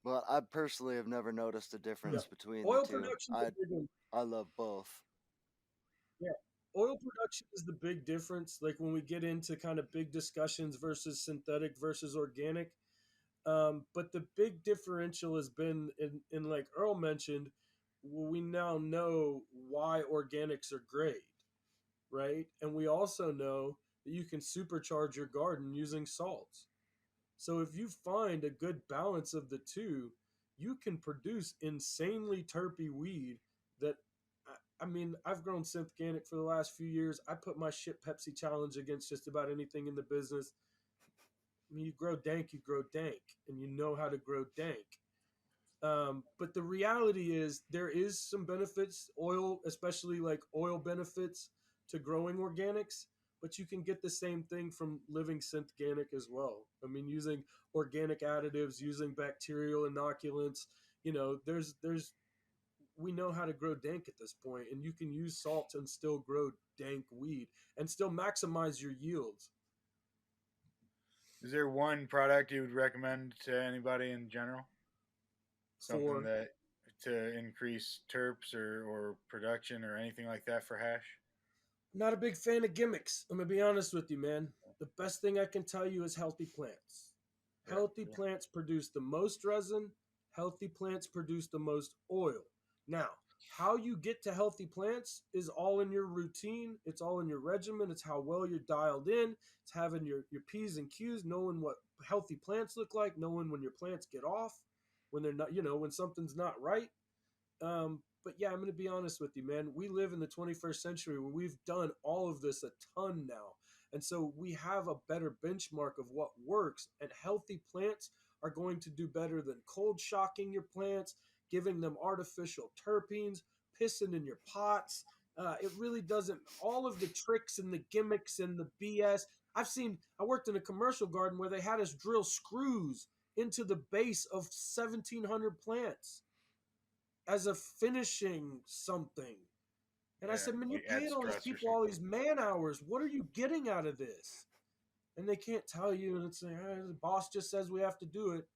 But I personally have never noticed a Yeah. difference between the Oil two. production's I a big one. I love both. Yeah. Oil production is the big difference. Like when we get into kind of big discussions versus synthetic versus organic. But the big differential has been in like Earl mentioned, we now know why organics are great, right? And we also know that you can supercharge your garden using salts. So if you find a good balance of the two, you can produce insanely terpy weed that I mean, I've grown synthganic for the last few years. I put my shit Pepsi challenge against just about anything in the business. I mean, you grow dank, and you know how to grow dank. But the reality is, there is some benefits, oil, especially like oil benefits to growing organics, but you can get the same thing from living synthganic as well. I mean, using organic additives, using bacterial inoculants, there's we know how to grow dank at this point, and you can use salt and still grow dank weed and still maximize your yields. Is there one product you would recommend to anybody in general? Something For that to increase terps or production or anything like that for hash? Not a big fan of gimmicks. I'm gonna be honest with you, man. The best thing I can tell you is healthy plants. Yeah, Healthy yeah. plants produce the most resin. Healthy plants produce the most oil. Now, how you get to healthy plants is all in your routine. It's all in your regimen. It's how well you're dialed in. It's having your P's and Q's, knowing what healthy plants look like, knowing when your plants get off, when they're not, when something's not right. But yeah, I'm going to be honest with you, man. We live in the 21st century where we've done all of this a ton now. And so we have a better benchmark of what works. And healthy plants are going to do better than cold shocking your plants, giving them artificial terpenes, pissing in your pots. It really doesn't. All of the tricks and the gimmicks and the BS. I worked in a commercial garden where they had us drill screws into the base of 1,700 plants as a finishing something. And I Yeah, said, man, you're like add paying all these stress or people all something. these man hours. What are you getting out of this? And they can't tell you. And it's like, the boss just says we have to do it.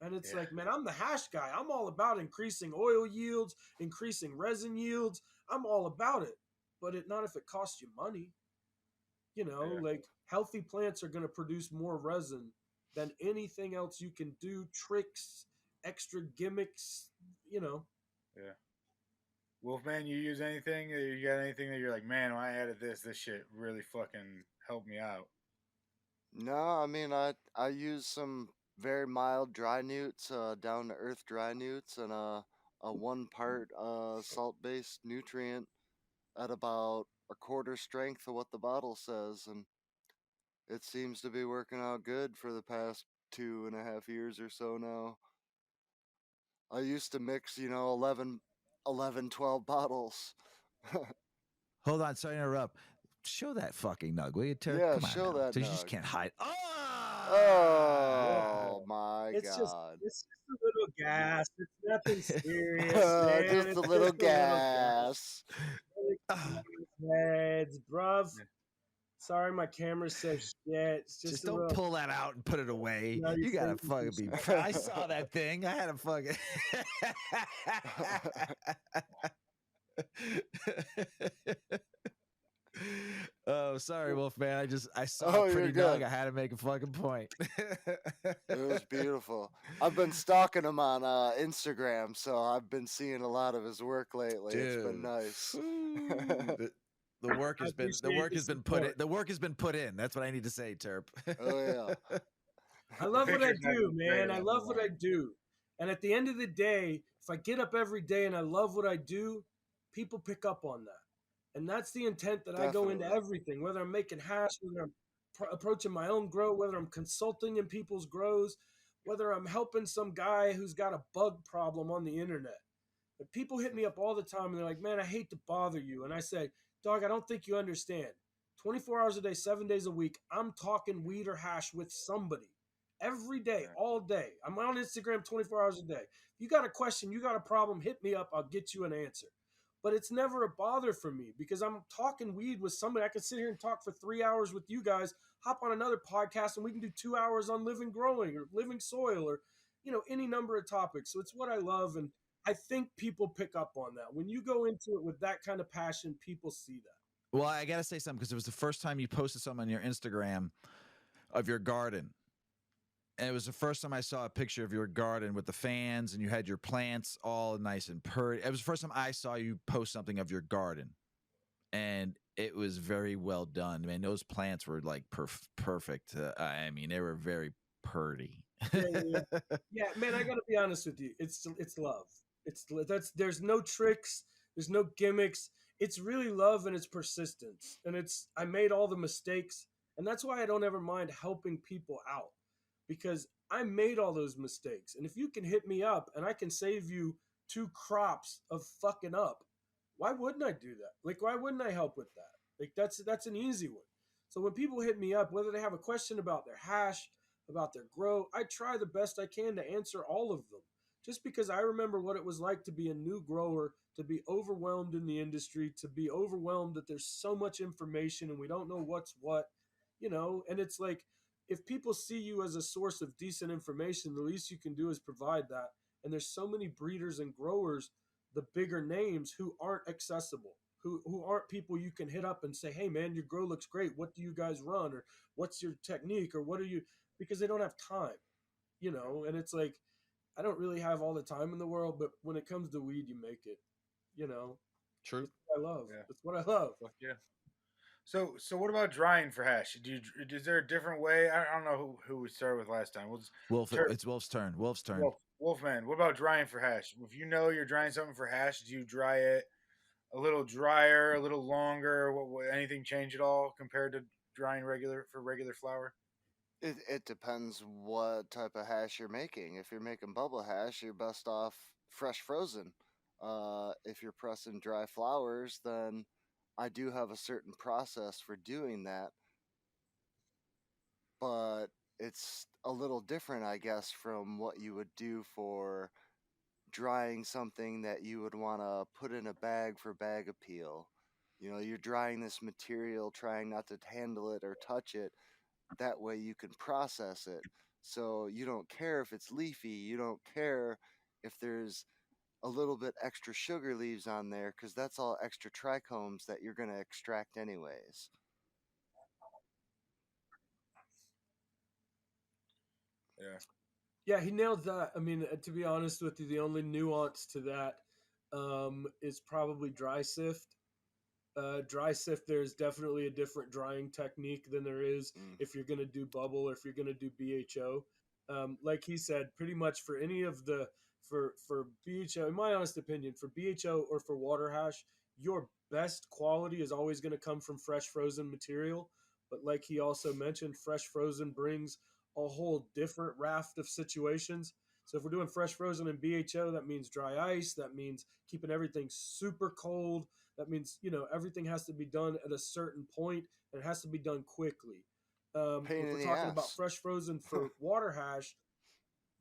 And it's Yeah, like, man, I'm the hash guy. I'm all about increasing oil yields, increasing resin yields. I'm all about it. But not if it costs you money. yeah, Like healthy plants are going to produce more resin than anything else you can do, tricks, extra gimmicks, you know. yeah. Wolfman, you use anything? You got anything that you're like, man, when I added this shit really fucking helped me out? No, I mean I use some very mild dry newts, down to earth dry newts, and a 1 part salt based nutrient at about a quarter strength of what the bottle says, and it seems to be working out good for the past 2.5 years or so now. I used to mix, 11, 12 bottles. Hold on, sorry to interrupt. Show that fucking nug, will you, Turk? Yeah, Come on show now. that You just nug. can't hide. Ah! Yeah. Oh my god. It's just a little gas. It's nothing serious, man. Just a It's little just a little gas. gas. Ah, Heads, bruv. Sorry, my camera's so shit. It's just just a don't little. pull that out and put it away. No, You gotta fucking be. I shit. saw that thing. I had a fucking. Oh, sorry, Wolfman. I saw Oh, a you're pretty nug. good. I had to make a fucking point. It was beautiful. I've been stalking him on Instagram, so I've been seeing a lot of his work lately. It's been Dude. nice. The work I has been appreciate the put in. support. The work has been put in. That's what I need to say, Terp. Oh yeah. I The love what I pictures have do, been great. man. I I'm love what I lying. do. And at the end of the day, if I get up every day and I love what I do, people pick up on that. And that's the intent that I go into Definitely. everything, whether I'm making hash, whether I'm approaching my own grow, whether I'm consulting in people's grows, whether I'm helping some guy who's got a bug problem on the internet. But people hit me up all the time and they're like, man, I hate to bother you. And I say, dog, I don't think you understand. 24 hours a day, 7 days a week, I'm talking weed or hash with somebody every day, Yeah. all day. I'm on Instagram 24 hours a day. If you got a question, you got a problem, hit me up. I'll get you an answer. But it's never a bother for me because I'm talking weed with somebody. I could sit here and talk for 3 hours with you guys, hop on another podcast, and we can do 2 hours on living growing or living soil or, any number of topics. So it's what I love. And I think people pick up on that. When you go into it with that kind of passion, people see that. Well, I gotta say something because it was the first time you posted something on your Instagram of your garden. And it was the first time I saw a picture of your garden with the fans and you had your plants all nice and purty. It was the first time I saw you post something of your garden. And it was very well done. I mean, those plants were like perfect. I mean, they were very purty. Yeah, man, I gotta be honest with you. It's love. There's no tricks. There's no gimmicks. It's really love and it's persistence. And I made all the mistakes, and that's why I don't ever mind helping people out because I made all those mistakes. And if you can hit me up and I can save you 2 crops of fucking up, why wouldn't I do that? Like, why wouldn't I help with that? Like, that's an easy one. So when people hit me up, whether they have a question about their hash, about their grow, I try the best I can to answer all of them. Just because I remember what it was like to be a new grower, to be overwhelmed in the industry, to be overwhelmed that there's so much information and we don't know what's what, and it's like if people see you as a source of decent information, the least you can do is provide that. And there's so many breeders and growers, the bigger names, who aren't accessible, who aren't people you can hit up and say, hey man, your grow looks great. What do you guys run? Or what's your technique? Or what are you, because they don't have time, and it's like, I don't really have all the time in the world, but when it comes to weed, you make it. True. That's what I love. Yeah. That's what I love. Fuck yeah. So what about drying for hash? Is there a different way? I don't know who we started with last time. We'll just It's Wolf's turn. Wolf's turn. Wolfman. What about drying for hash? If you know you're drying something for hash, do you dry it a little drier, a little longer? Anything change at all compared to drying regular flower? It depends what type of hash you're making. If you're making bubble hash, you're best off fresh frozen. If you're pressing dry flowers, then I do have a certain process for doing that, but it's a little different, I guess, from what you would do for drying something that you would want to put in a bag for bag appeal. You're drying this material, trying not to handle it or touch it. That way you can process it. So you don't care if it's leafy. You don't care if there's a little bit extra sugar leaves on there because that's all extra trichomes that you're going to extract anyways. Yeah. Yeah, he nailed that. I mean, to be honest with you, the only nuance to that is probably dry sift. Dry sift, there's definitely a different drying technique than there is if you're going to do bubble or if you're going to do BHO. Like he said, pretty much for any of the for BHO, in my honest opinion, for BHO or for water hash, your best quality is always going to come from fresh frozen material. But like he also mentioned, fresh frozen brings a whole different raft of situations. So if we're doing fresh frozen and BHO, that means dry ice. That means keeping everything super cold. That means, everything has to be done at a certain point and it has to be done quickly. Pain If in we're the talking about ass. fresh frozen for water hash,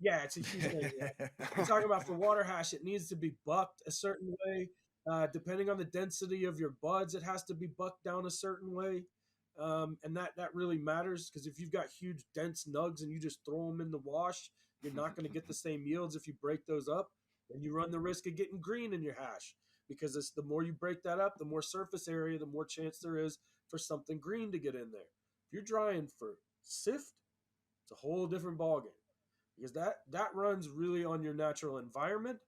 yeah, it's a huge thing. Yeah. We're talking about for water hash, it needs to be bucked a certain way. Depending on the density of your buds, it has to be bucked down a certain way. And that really matters because if you've got huge dense nugs and you just throw them in the wash, you're not going to get the same yields if you break those up, and you run the risk of getting green in your hash. because it's the more you break that up, the more surface area, the more chance there is for something green to get in there. If you're drying for sift, it's a whole different ballgame because that runs really on your natural environment.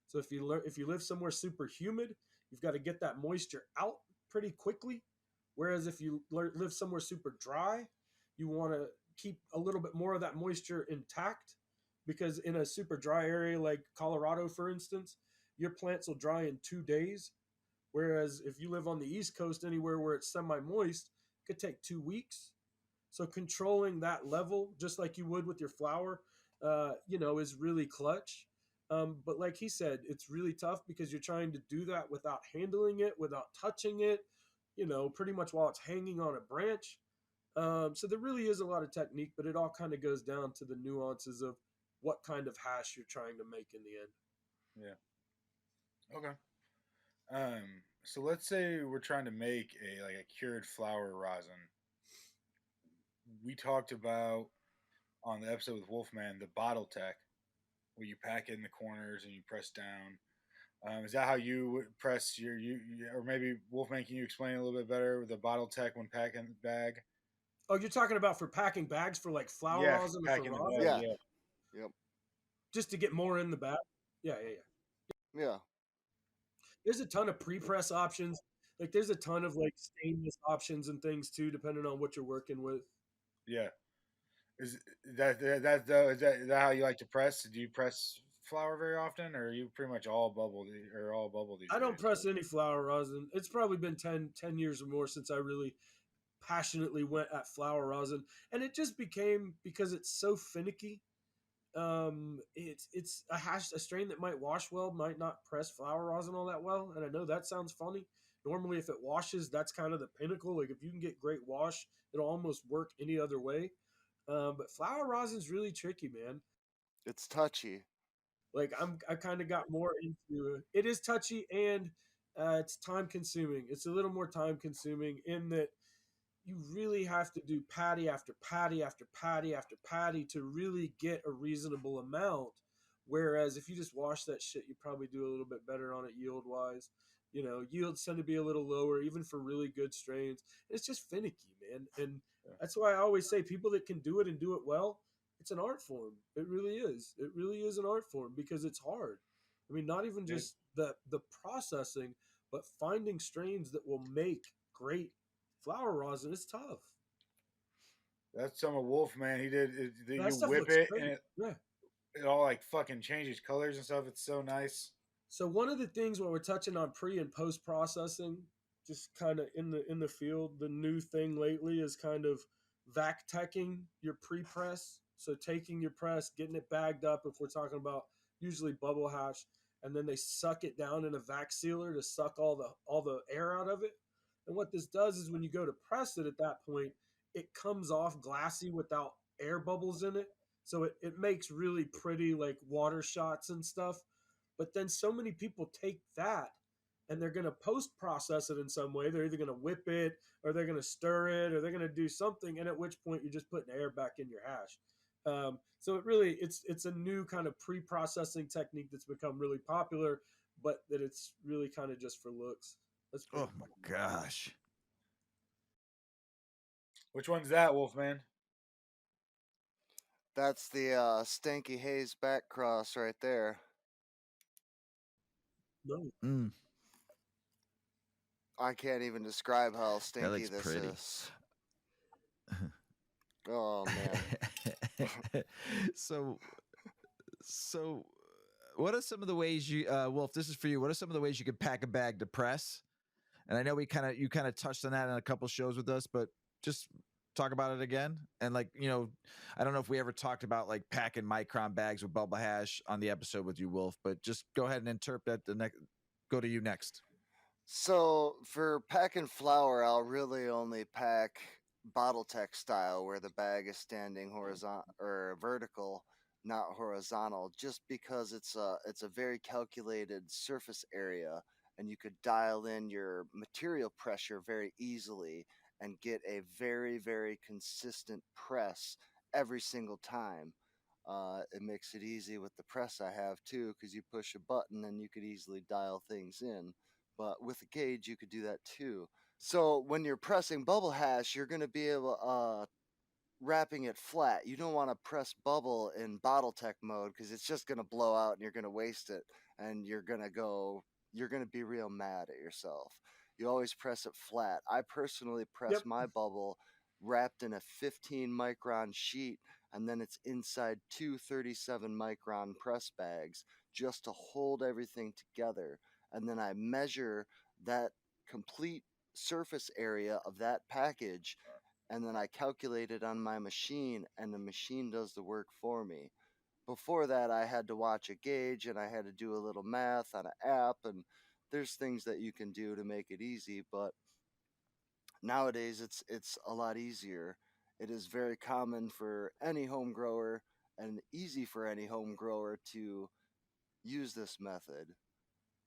So if you live somewhere super humid, you've got to get that moisture out pretty quickly. Whereas if you live somewhere super dry, you want to keep a little bit more of that moisture intact because in a super dry area like Colorado, for instance, your plants will dry in 2 days. Whereas if you live on the East Coast, anywhere where it's semi-moist, it could take 2 weeks. So controlling that level, just like you would with your flower, is really clutch. But like he said, it's really tough because you're trying to do that without handling it, without touching it, pretty much while it's hanging on a branch. So there really is a lot of technique, but it all kind of goes down to the nuances of what kind of hash you're trying to make in the end. Yeah. Okay. So let's say we're trying to make a cured flower rosin. We talked about on the episode with Wolfman the bottle tech, where you pack it in the corners and you press down. Is that how you would press or maybe Wolfman? Can you explain a little bit better the bottle tech when packing the bag? Oh, you're talking about for packing bags for like flower Yeah, rosin or for packing the rosin? bag. Yeah. Yeah. Yep. Just to get more in the bag? Yeah. Yeah. There's a ton of pre-press options. Like there's a ton of like stainless options and things too, depending on what you're working with. Yeah. Is that how you like to press? Do you press flour very often, or are you pretty much all bubble these I don't days? press any flower rosin. It's probably been 10 years or more since I really passionately went at flower rosin. And it just became because it's so finicky. It's a strain that might wash well, might not press flower rosin all that well. And I know that sounds funny. Normally, if it washes, that's kind of the pinnacle. Like if you can get great wash, it'll almost work any other way. But flower rosin's really tricky, man. It's touchy. Like I kind of got more into it. Is touchy and it's time consuming. It's a little more time consuming in that you really have to do patty after patty after patty after patty to really get a reasonable amount. Whereas if you just wash that shit, you probably do a little bit better on it yield wise. Yields tend to be a little lower, even for really good strains. It's just finicky, man. And that's why I always say people that can do it and do it well, it's an art form. It really is. It really is an art form because it's hard. I mean, not even just the processing, but finding strains that will make great flower rosin is tough. That's some of Wolfman. He did. That You stuff whip looks it great. and Yeah. it all like fucking changes colors and stuff. It's so nice. So one of the things when we're touching on pre and post processing, just kind of in the field, the new thing lately is kind of vac teching your pre press. So taking your press, getting it bagged up. If we're talking about usually bubble hash, and then they suck it down in a vac sealer to suck all the air out of it. And what this does is when you go to press it at that point, it comes off glassy without air bubbles in it. So it makes really pretty like water shots and stuff. But then so many people take that and they're going to post process it in some way. They're either going to whip it or they're going to stir it or they're going to do something. And at which point you're just putting air back in your hash. So it's a new kind of pre-processing technique that's become really popular, but that it's really kind of just for looks. That's Oh my gosh. Which one's that, Wolfman? That's the Stanky Hayes back cross right there. No. Mm, I can't even describe how that stinky looks this pretty. is. Oh man. so what are some of the ways you Wolf, this is for you. What are some of the ways you could pack a bag to press? And I know you kind of touched on that in a couple shows with us, but just talk about it again. And like, I don't know if we ever talked about like packing micron bags with bubble hash on the episode with you, Wolf, but just go ahead and interpret go to you next. So for packing flour, I'll really only pack bottle tech style, where the bag is standing horizontal or vertical, not horizontal, just because it's a very calculated surface area, and you could dial in your material pressure very easily and get a very consistent press every single time. It makes it easy with the press I have too, because you push a button and you could easily dial things in. but with a gauge you could do that too. So when you're pressing bubble hash, you're going to be able wrapping it flat. You don't want to press bubble in bottle tech mode because it's just going to blow out and you're going to waste it, and you're going to be real mad at yourself. You always press it flat. I personally press Yep. my bubble wrapped in a 15 micron sheet, and then it's inside two 37 micron press bags just to hold everything together. And then I measure that complete surface area of that package, and then I calculate it on my machine, and the machine does the work for me. Before that, I had to watch a gauge and I had to do a little math on an app, and there's things that you can do to make it easy, but nowadays it's a lot easier. It is very common for any home grower and easy for any home grower to use this method.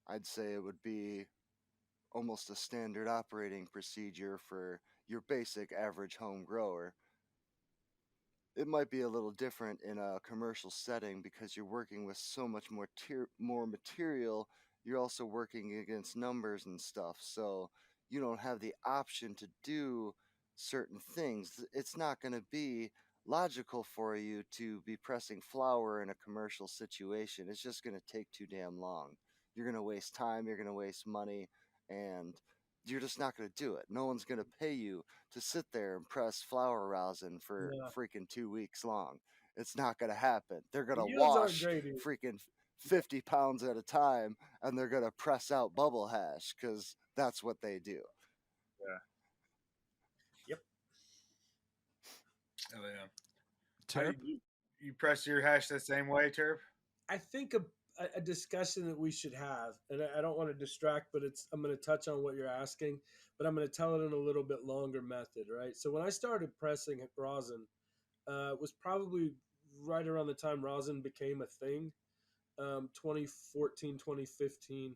I'd say it would be almost a standard operating procedure for your basic average home grower. It might be a little different in a commercial setting because you're working with so much more material. You're also working against numbers and stuff, so you don't have the option to do certain things. It's not going to be logical for you to be pressing flour in a commercial situation. It's just going to take too damn long. You're going to waste time, you're going to waste money, and you're just not going to do it. No one's going to pay you to sit there and press flour rosin for Yeah. freaking 2 weeks long. It's not going to happen. They're going The to yields aren't wash great either. freaking 50 pounds at a time, and they're going to press out bubble hash because that's what they do. Yeah. Yep. Oh yeah. Terp? You press your hash the same way, Terp? I think a discussion that we should have, and I don't want to distract, but I'm going to touch on what you're asking, but I'm going to tell it in a little bit longer method, right? So when I started pressing rosin, it was probably right around the time rosin became a thing, 2014, 2015,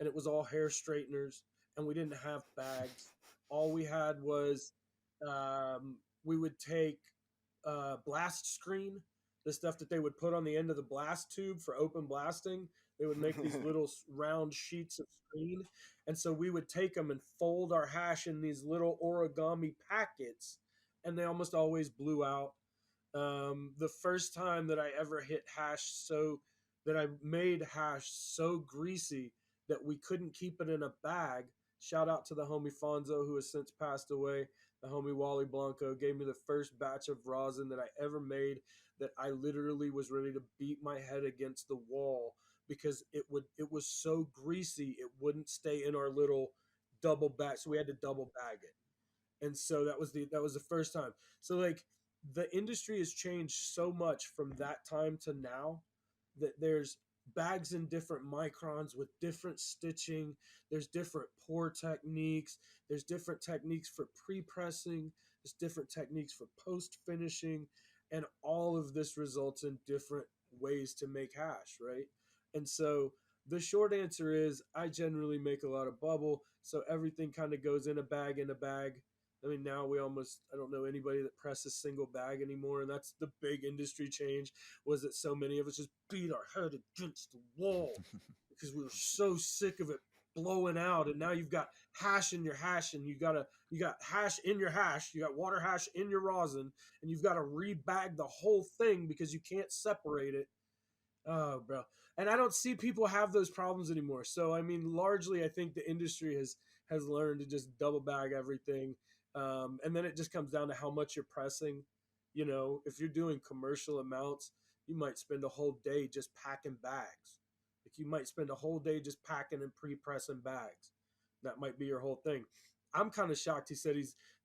and it was all hair straighteners, and we didn't have bags. All we had was we would take blast screen, the stuff that they would put on the end of the blast tube for open blasting. They would make these little round sheets of screen. And so we would take them and fold our hash in these little origami packets, and they almost always blew out. The first time that I ever hit hash that I made hash so greasy that we couldn't keep it in a bag. Shout out to the homie Fonzo, who has since passed away. The homie Wally Blanco gave me the first batch of rosin that I ever made, that I literally was ready to beat my head against the wall because it was so greasy it wouldn't stay in our little double bag, so we had to double bag it. And so that was the first time. So like the industry has changed so much from that time to now that there's bags in different microns with different stitching. There's different pour techniques. There's different techniques for pre-pressing. There's different techniques for post-finishing. And all of this results in different ways to make hash, right? And so the short answer is I generally make a lot of bubble. So everything kind of goes in a bag, in a bag. I mean, now I don't know anybody that presses single bag anymore. And that's the big industry change, was that so many of us just beat our head against the wall because we were so sick of it blowing out. And now you've got hash in your hash, and you got hash in your hash, you got water hash in your rosin, and you've got to rebag the whole thing because you can't separate it. Oh, bro. And I don't see people have those problems anymore. So I mean, largely I think the industry has learned to just double bag everything. And then it just comes down to how much you're pressing. You know, if you're doing commercial amounts, you might spend a whole day just packing bags. Like you might spend a whole day just packing and pre-pressing bags. That might be your whole thing. I'm kind of shocked he said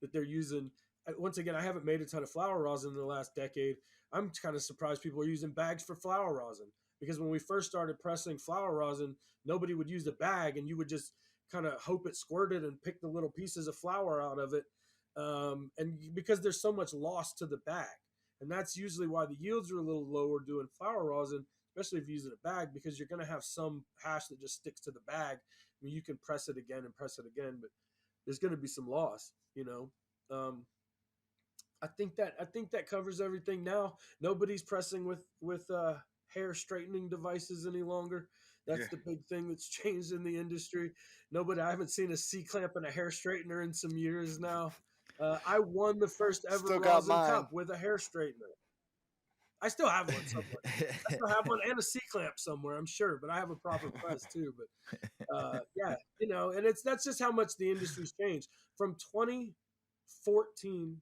that they're using, once again, I haven't made a ton of flour rosin in the last decade. I'm kind of surprised people are using bags for flour rosin, because when we first started pressing flour rosin, nobody would use a bag, and you would just kind of hope it squirted and pick the little pieces of flour out of it. And because there's so much loss to the bag, and that's usually why the yields are a little lower doing flour rosin, especially if you use it a bag, because you're going to have some hash that just sticks to the bag. I mean, you can press it again and press it again, but there's going to be some loss, you know. I think that covers everything now. Nobody's pressing with hair straightening devices any longer. That's the big thing that's changed in the industry. I haven't seen a C-clamp and a hair straightener in some years now. I won the first ever Still got Rosin mine. Cup with a hair straightener. I still have one somewhere. I still have one and a C-clamp somewhere, I'm sure, but I have a proper press too. But yeah, and that's just how much the industry's changed from 2014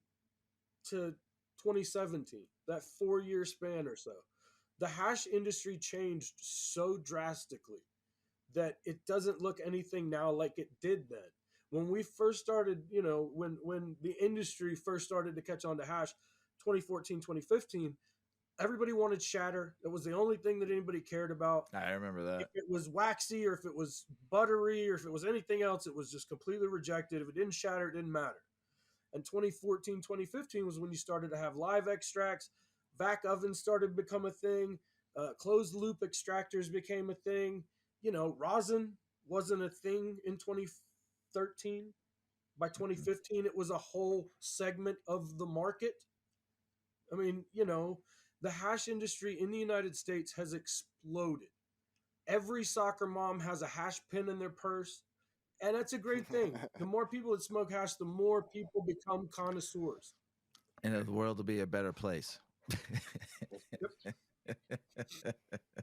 to 2017, that 4-year span or so. The hash industry changed so drastically that it doesn't look anything now like it did then. When we first started, when the industry first started to catch on to hash, 2014, 2015, everybody wanted shatter. It was the only thing that anybody cared about. I remember that. If it was waxy or if it was buttery or if it was anything else, it was just completely rejected. If it didn't shatter, it didn't matter. And 2014, 2015 was when you started to have live extracts. Vac ovens started to become a thing. Closed loop extractors became a thing. Rosin wasn't a thing in 2013. By 2015, it was a whole segment of the market. I mean, the hash industry in the United States has exploded. Every soccer mom has a hash pin in their purse. And that's a great thing. The more people that smoke hash, the more people become connoisseurs. And the world will be a better place.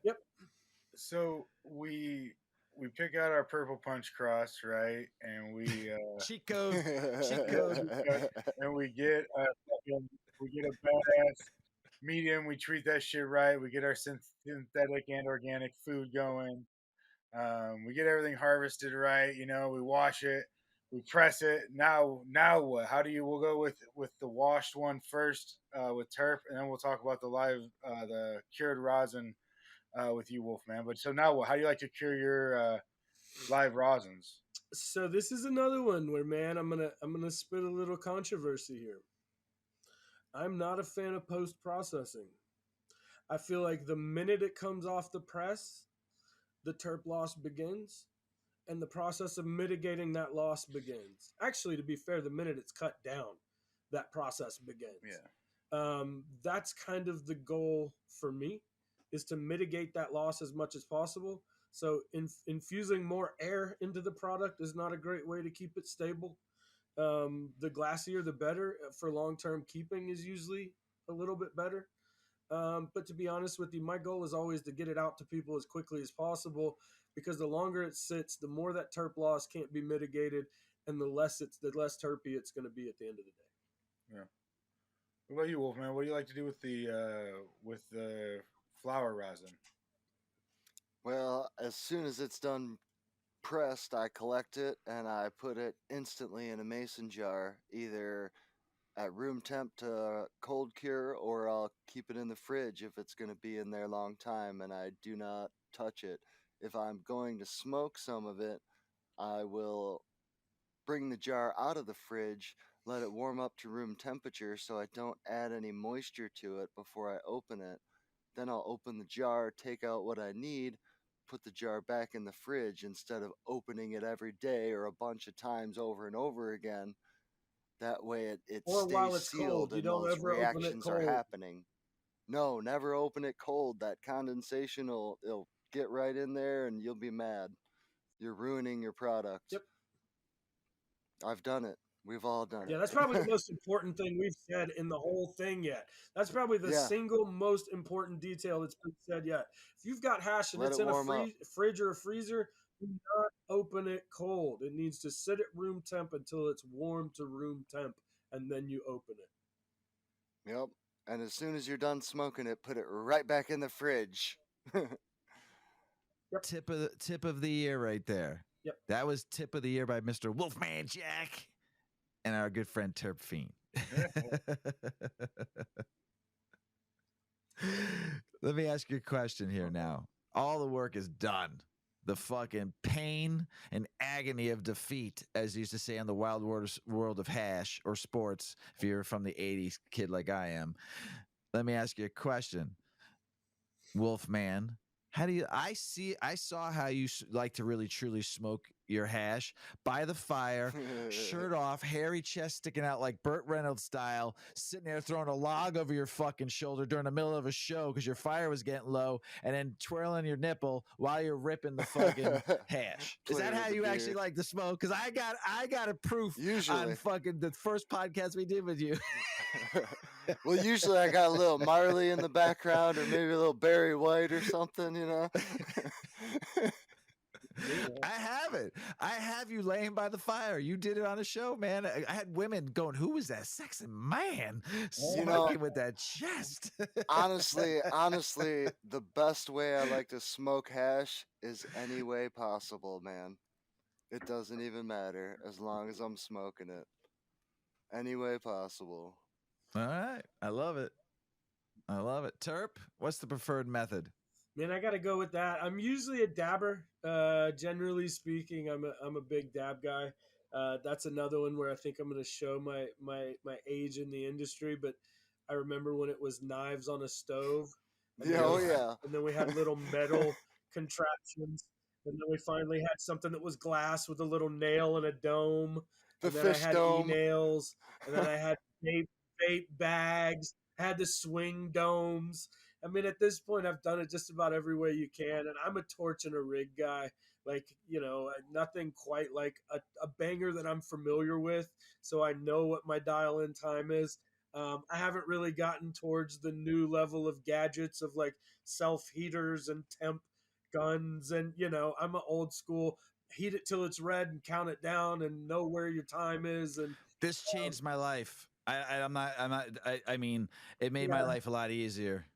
Yep. So we pick out our purple punch cross, right? And we cheat code, and we get a badass medium. We treat that shit right. We get our synthetic and organic food going. We get everything harvested right. We wash it, we press it. Now what? We'll go with the washed one first with terp, and then we'll talk about the cured rosin with you, Wolfman. But so now what? How do you like to cure your live rosins? So this is another one where, man, I'm gonna spit a little controversy here. I'm not a fan of post processing. I feel like the minute it comes off the press, the terp loss begins, and the process of mitigating that loss begins. Actually, to be fair, the minute it's cut down, that process begins. Yeah. That's kind of the goal for me, is to mitigate that loss as much as possible. So infusing more air into the product is not a great way to keep it stable. The glassier, the better. For long-term keeping is usually a little bit better. But to be honest with you, my goal is always to get it out to people as quickly as possible, because the longer it sits, the more that terp loss can't be mitigated, and the less terpy it's going to be at the end of the day. Yeah. What about you, Wolfman? What do you like to do with the flower rosin? Well, as soon as it's done pressed, I collect it and I put it instantly in a mason jar, either at room temp to cold cure, or I'll keep it in the fridge if it's going to be in there a long time, and I do not touch it. If I'm going to smoke some of it, I will bring the jar out of the fridge, let it warm up to room temperature so I don't add any moisture to it before I open it. Then I'll open the jar, take out what I need, put the jar back in the fridge instead of opening it every day or a bunch of times over and over again. That way it Or stays while it's sealed cold, you and don't those ever open it reactions are cold. happening. No, never open it cold. That condensation it'll get right in there and you'll be mad. You're ruining your product. Yep. I've done it. We've all done it. Yeah, that's probably the most important thing we've said in the whole thing yet. That's probably the single most important detail that's been said yet. If you've got hash and it's in a fridge or a freezer, do not open it cold. It needs to sit at room temp until it's warm to room temp, and then you open it. Yep. And as soon as you're done smoking it, put it right back in the fridge. Yep. Tip of the year right there. Yep. That was tip of the year by Mr. Wolfman Jack and our good friend Terp Fiend. Let me ask you a question here now. All the work is done. The fucking pain and agony of defeat, as used to say on the wild world of hash or sports, if you're from the 80s kid like I am. Let me ask you a question, Wolfman. How do you? I saw how you like to really truly smoke your hash by the fire, shirt off, hairy chest sticking out like Burt Reynolds style, sitting there throwing a log over your fucking shoulder during the middle of a show because your fire was getting low, and then twirling your nipple while you're ripping the fucking hash. Is that how you actually like to smoke? Because I got a proof on fucking the first podcast we did with you. Well, usually I got a little Marley in the background, or maybe a little Barry White or something, you know. I have it. I have you laying by the fire. You did it on a show, man. I had women going, "Who was that sexy man smoking with that chest?" honestly, the best way I like to smoke hash is any way possible, man. It doesn't even matter as long as I'm smoking it. Any way possible. All right. I love it. I love it. Terp, what's the preferred method? Man, I got to go with that. I'm usually a dabber. Generally speaking, I'm a big dab guy. That's another one where I think I'm going to show my age in the industry. But I remember when it was knives on a stove. Yeah. And then we had little metal contraptions. And then we finally had something that was glass with a little nail and a dome. The and then fish I had dome. E-nails. And then I had vape bags. I had the swing domes. I mean, at this point, I've done it just about every way you can. And I'm a torch and a rig guy. Like, nothing quite like a banger that I'm familiar with. So I know what my dial in time is. I haven't really gotten towards the new level of gadgets of like self heaters and temp guns. And, I'm an old school heat it till it's red and count it down and know where your time is. And this changed my life. I mean, it made my life a lot easier.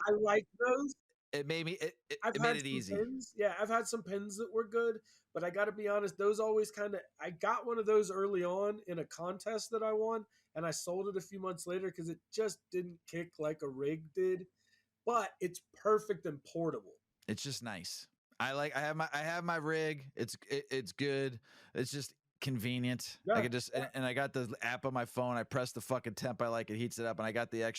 I like those. It made me. It made it easy. Pins. Yeah, I've had some pins that were good, but I got to be honest, those always kind of. I got one of those early on in a contest that I won, and I sold it a few months later because it just didn't kick like a rig did. But it's perfect and portable. It's just nice. I have my rig. It's good. It's just convenient. I could just and I got the app on my phone. I press the fucking temp I like, it heats it up, and I got the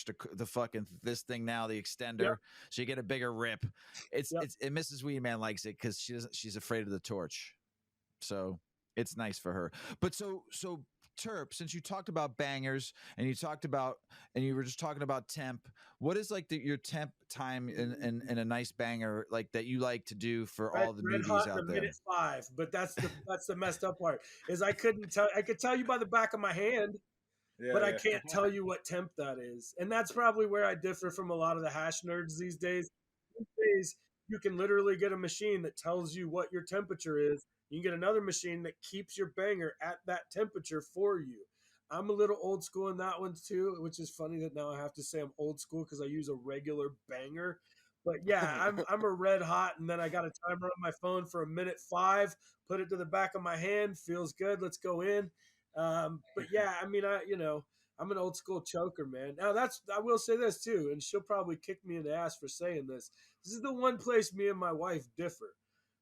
fucking this thing now, the extender, so you get a bigger rip. It's and Mrs. Weedman likes it because she's afraid of the torch, so it's nice for her. But so Terp, since you talked about bangers and you were just talking about temp, what is like your temp time in a nice banger like that you like to do for all the newbies out there? Minute 5, but that's the messed up part is I could tell you by the back of my hand, but I can't tell you what temp that is, and that's probably where I differ from a lot of the hash nerds these days. These days, you can literally get a machine that tells you what your temperature is. You can get another machine that keeps your banger at that temperature for you. I'm a little old school in that one too, which is funny that now I have to say I'm old school because I use a regular banger. But yeah, I'm a red hot, and then I got a timer on my phone for a minute 5. Put it to the back of my hand, feels good. Let's go in. But yeah, I mean, I'm an old school choker, man. Now I will say this too, and she'll probably kick me in the ass for saying this. This is the one place me and my wife differ.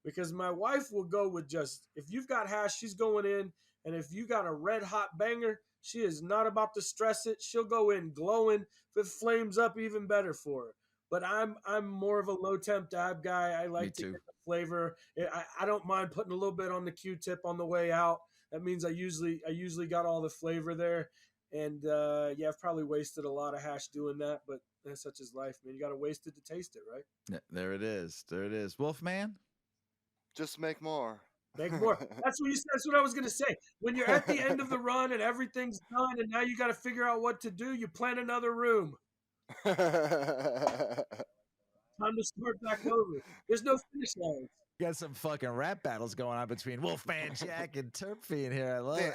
Because my wife will go with if you've got hash, she's going in. And if you got a red hot banger, she is not about to stress it. She'll go in glowing. If it flames up, even better for her. But I'm more of a low temp dab guy. I like to get the flavor. I don't mind putting a little bit on the Q-tip on the way out. That means I usually got all the flavor there. And I've probably wasted a lot of hash doing that. But that's such is life, man. You got to waste it to taste it, right? Yeah, there it is. Wolfman? Just make more. Make more. That's what I was going to say. When you're at the end of the run and everything's done and now you got to figure out what to do, you plan another room. Time to start back over. There's no finish line. Got some fucking rap battles going on between Wolfman Jack and Terpy in here. I love it.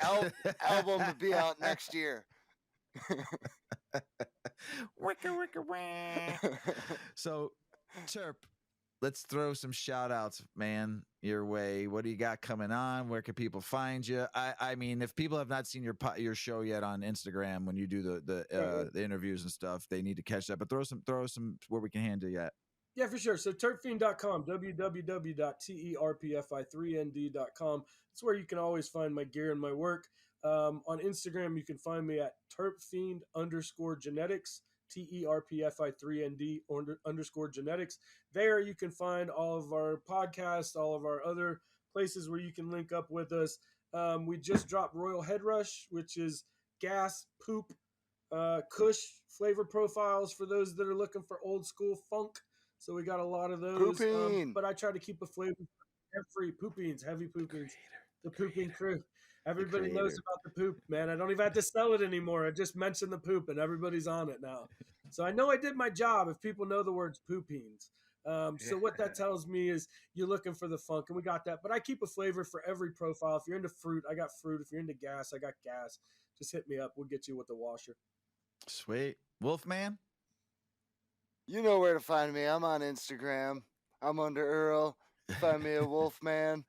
Album to be out next year. So, Terp, let's throw some shout outs, man, your way. What do you got coming on? Where can people find you? I mean, if people have not seen your show yet on Instagram when you do the interviews and stuff, they need to catch that. But throw some where we can handle you at. Yeah, for sure. So terpfiend.com, www.terpfi3nd.com. That's where you can always find my gear and my work. On Instagram, you can find me at terpfiend_genetics. TERPFI3ND _genetics. There you can find all of our podcasts, all of our other places where you can link up with us. We just dropped Royal Head Rush, which is gas, poop, Kush flavor profiles for those that are looking for old school funk. So we got a lot of those. Pooping. But I try to keep a flavor for every poopings, heavy poopings, the pooping crew. Everybody knows creator. about the poop, man. I don't even have to sell it anymore. I just mentioned the poop and everybody's on it now. So I know I did my job if people know the words poopings. So what that tells me is you're looking for the funk, and we got that. But I keep a flavor for every profile. If you're into fruit, I got fruit. If you're into gas, I got gas. Just hit me up. We'll get you with the washer. Sweet. Wolfman? You know where to find me. I'm on Instagram. I'm under Earl. Find me a Wolfman.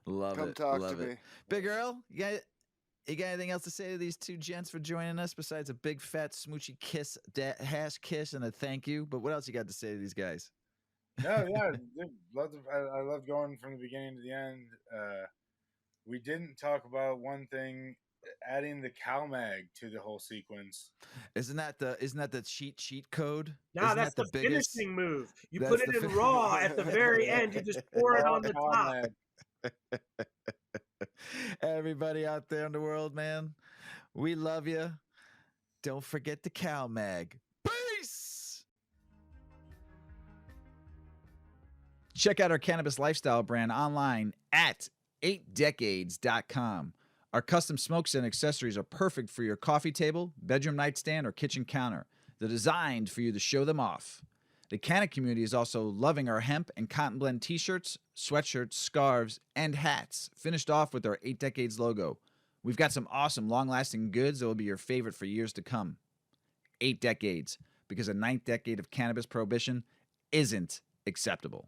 Love Come it. talk Love to it. me. Big Earl, you got anything else to say to these two gents for joining us besides a big fat smoochy kiss, hash kiss, and a thank you? But what else you got to say to these guys? No, yeah, I loved going from the beginning to the end. We didn't talk about one thing: adding the CalMag to the whole sequence. Isn't that the cheat code? Nah, Isn't that's that the biggest finishing move. You that's put it the in raw at the very end. You just pour it Raw on the top. CalMag. Everybody out there in the world, man, we love you. Don't forget the CalMag. Peace. Check out our cannabis lifestyle brand online at 8decades.com. Our custom smokes and accessories are perfect for your coffee table, bedroom nightstand, or kitchen counter. They're designed for you to show them off. The Canna community is also loving our hemp and cotton blend t-shirts, sweatshirts, scarves, and hats, finished off with our 8 Decades logo. We've got some awesome long-lasting goods that will be your favorite for years to come. 8 Decades, because a 9th decade of cannabis prohibition isn't acceptable.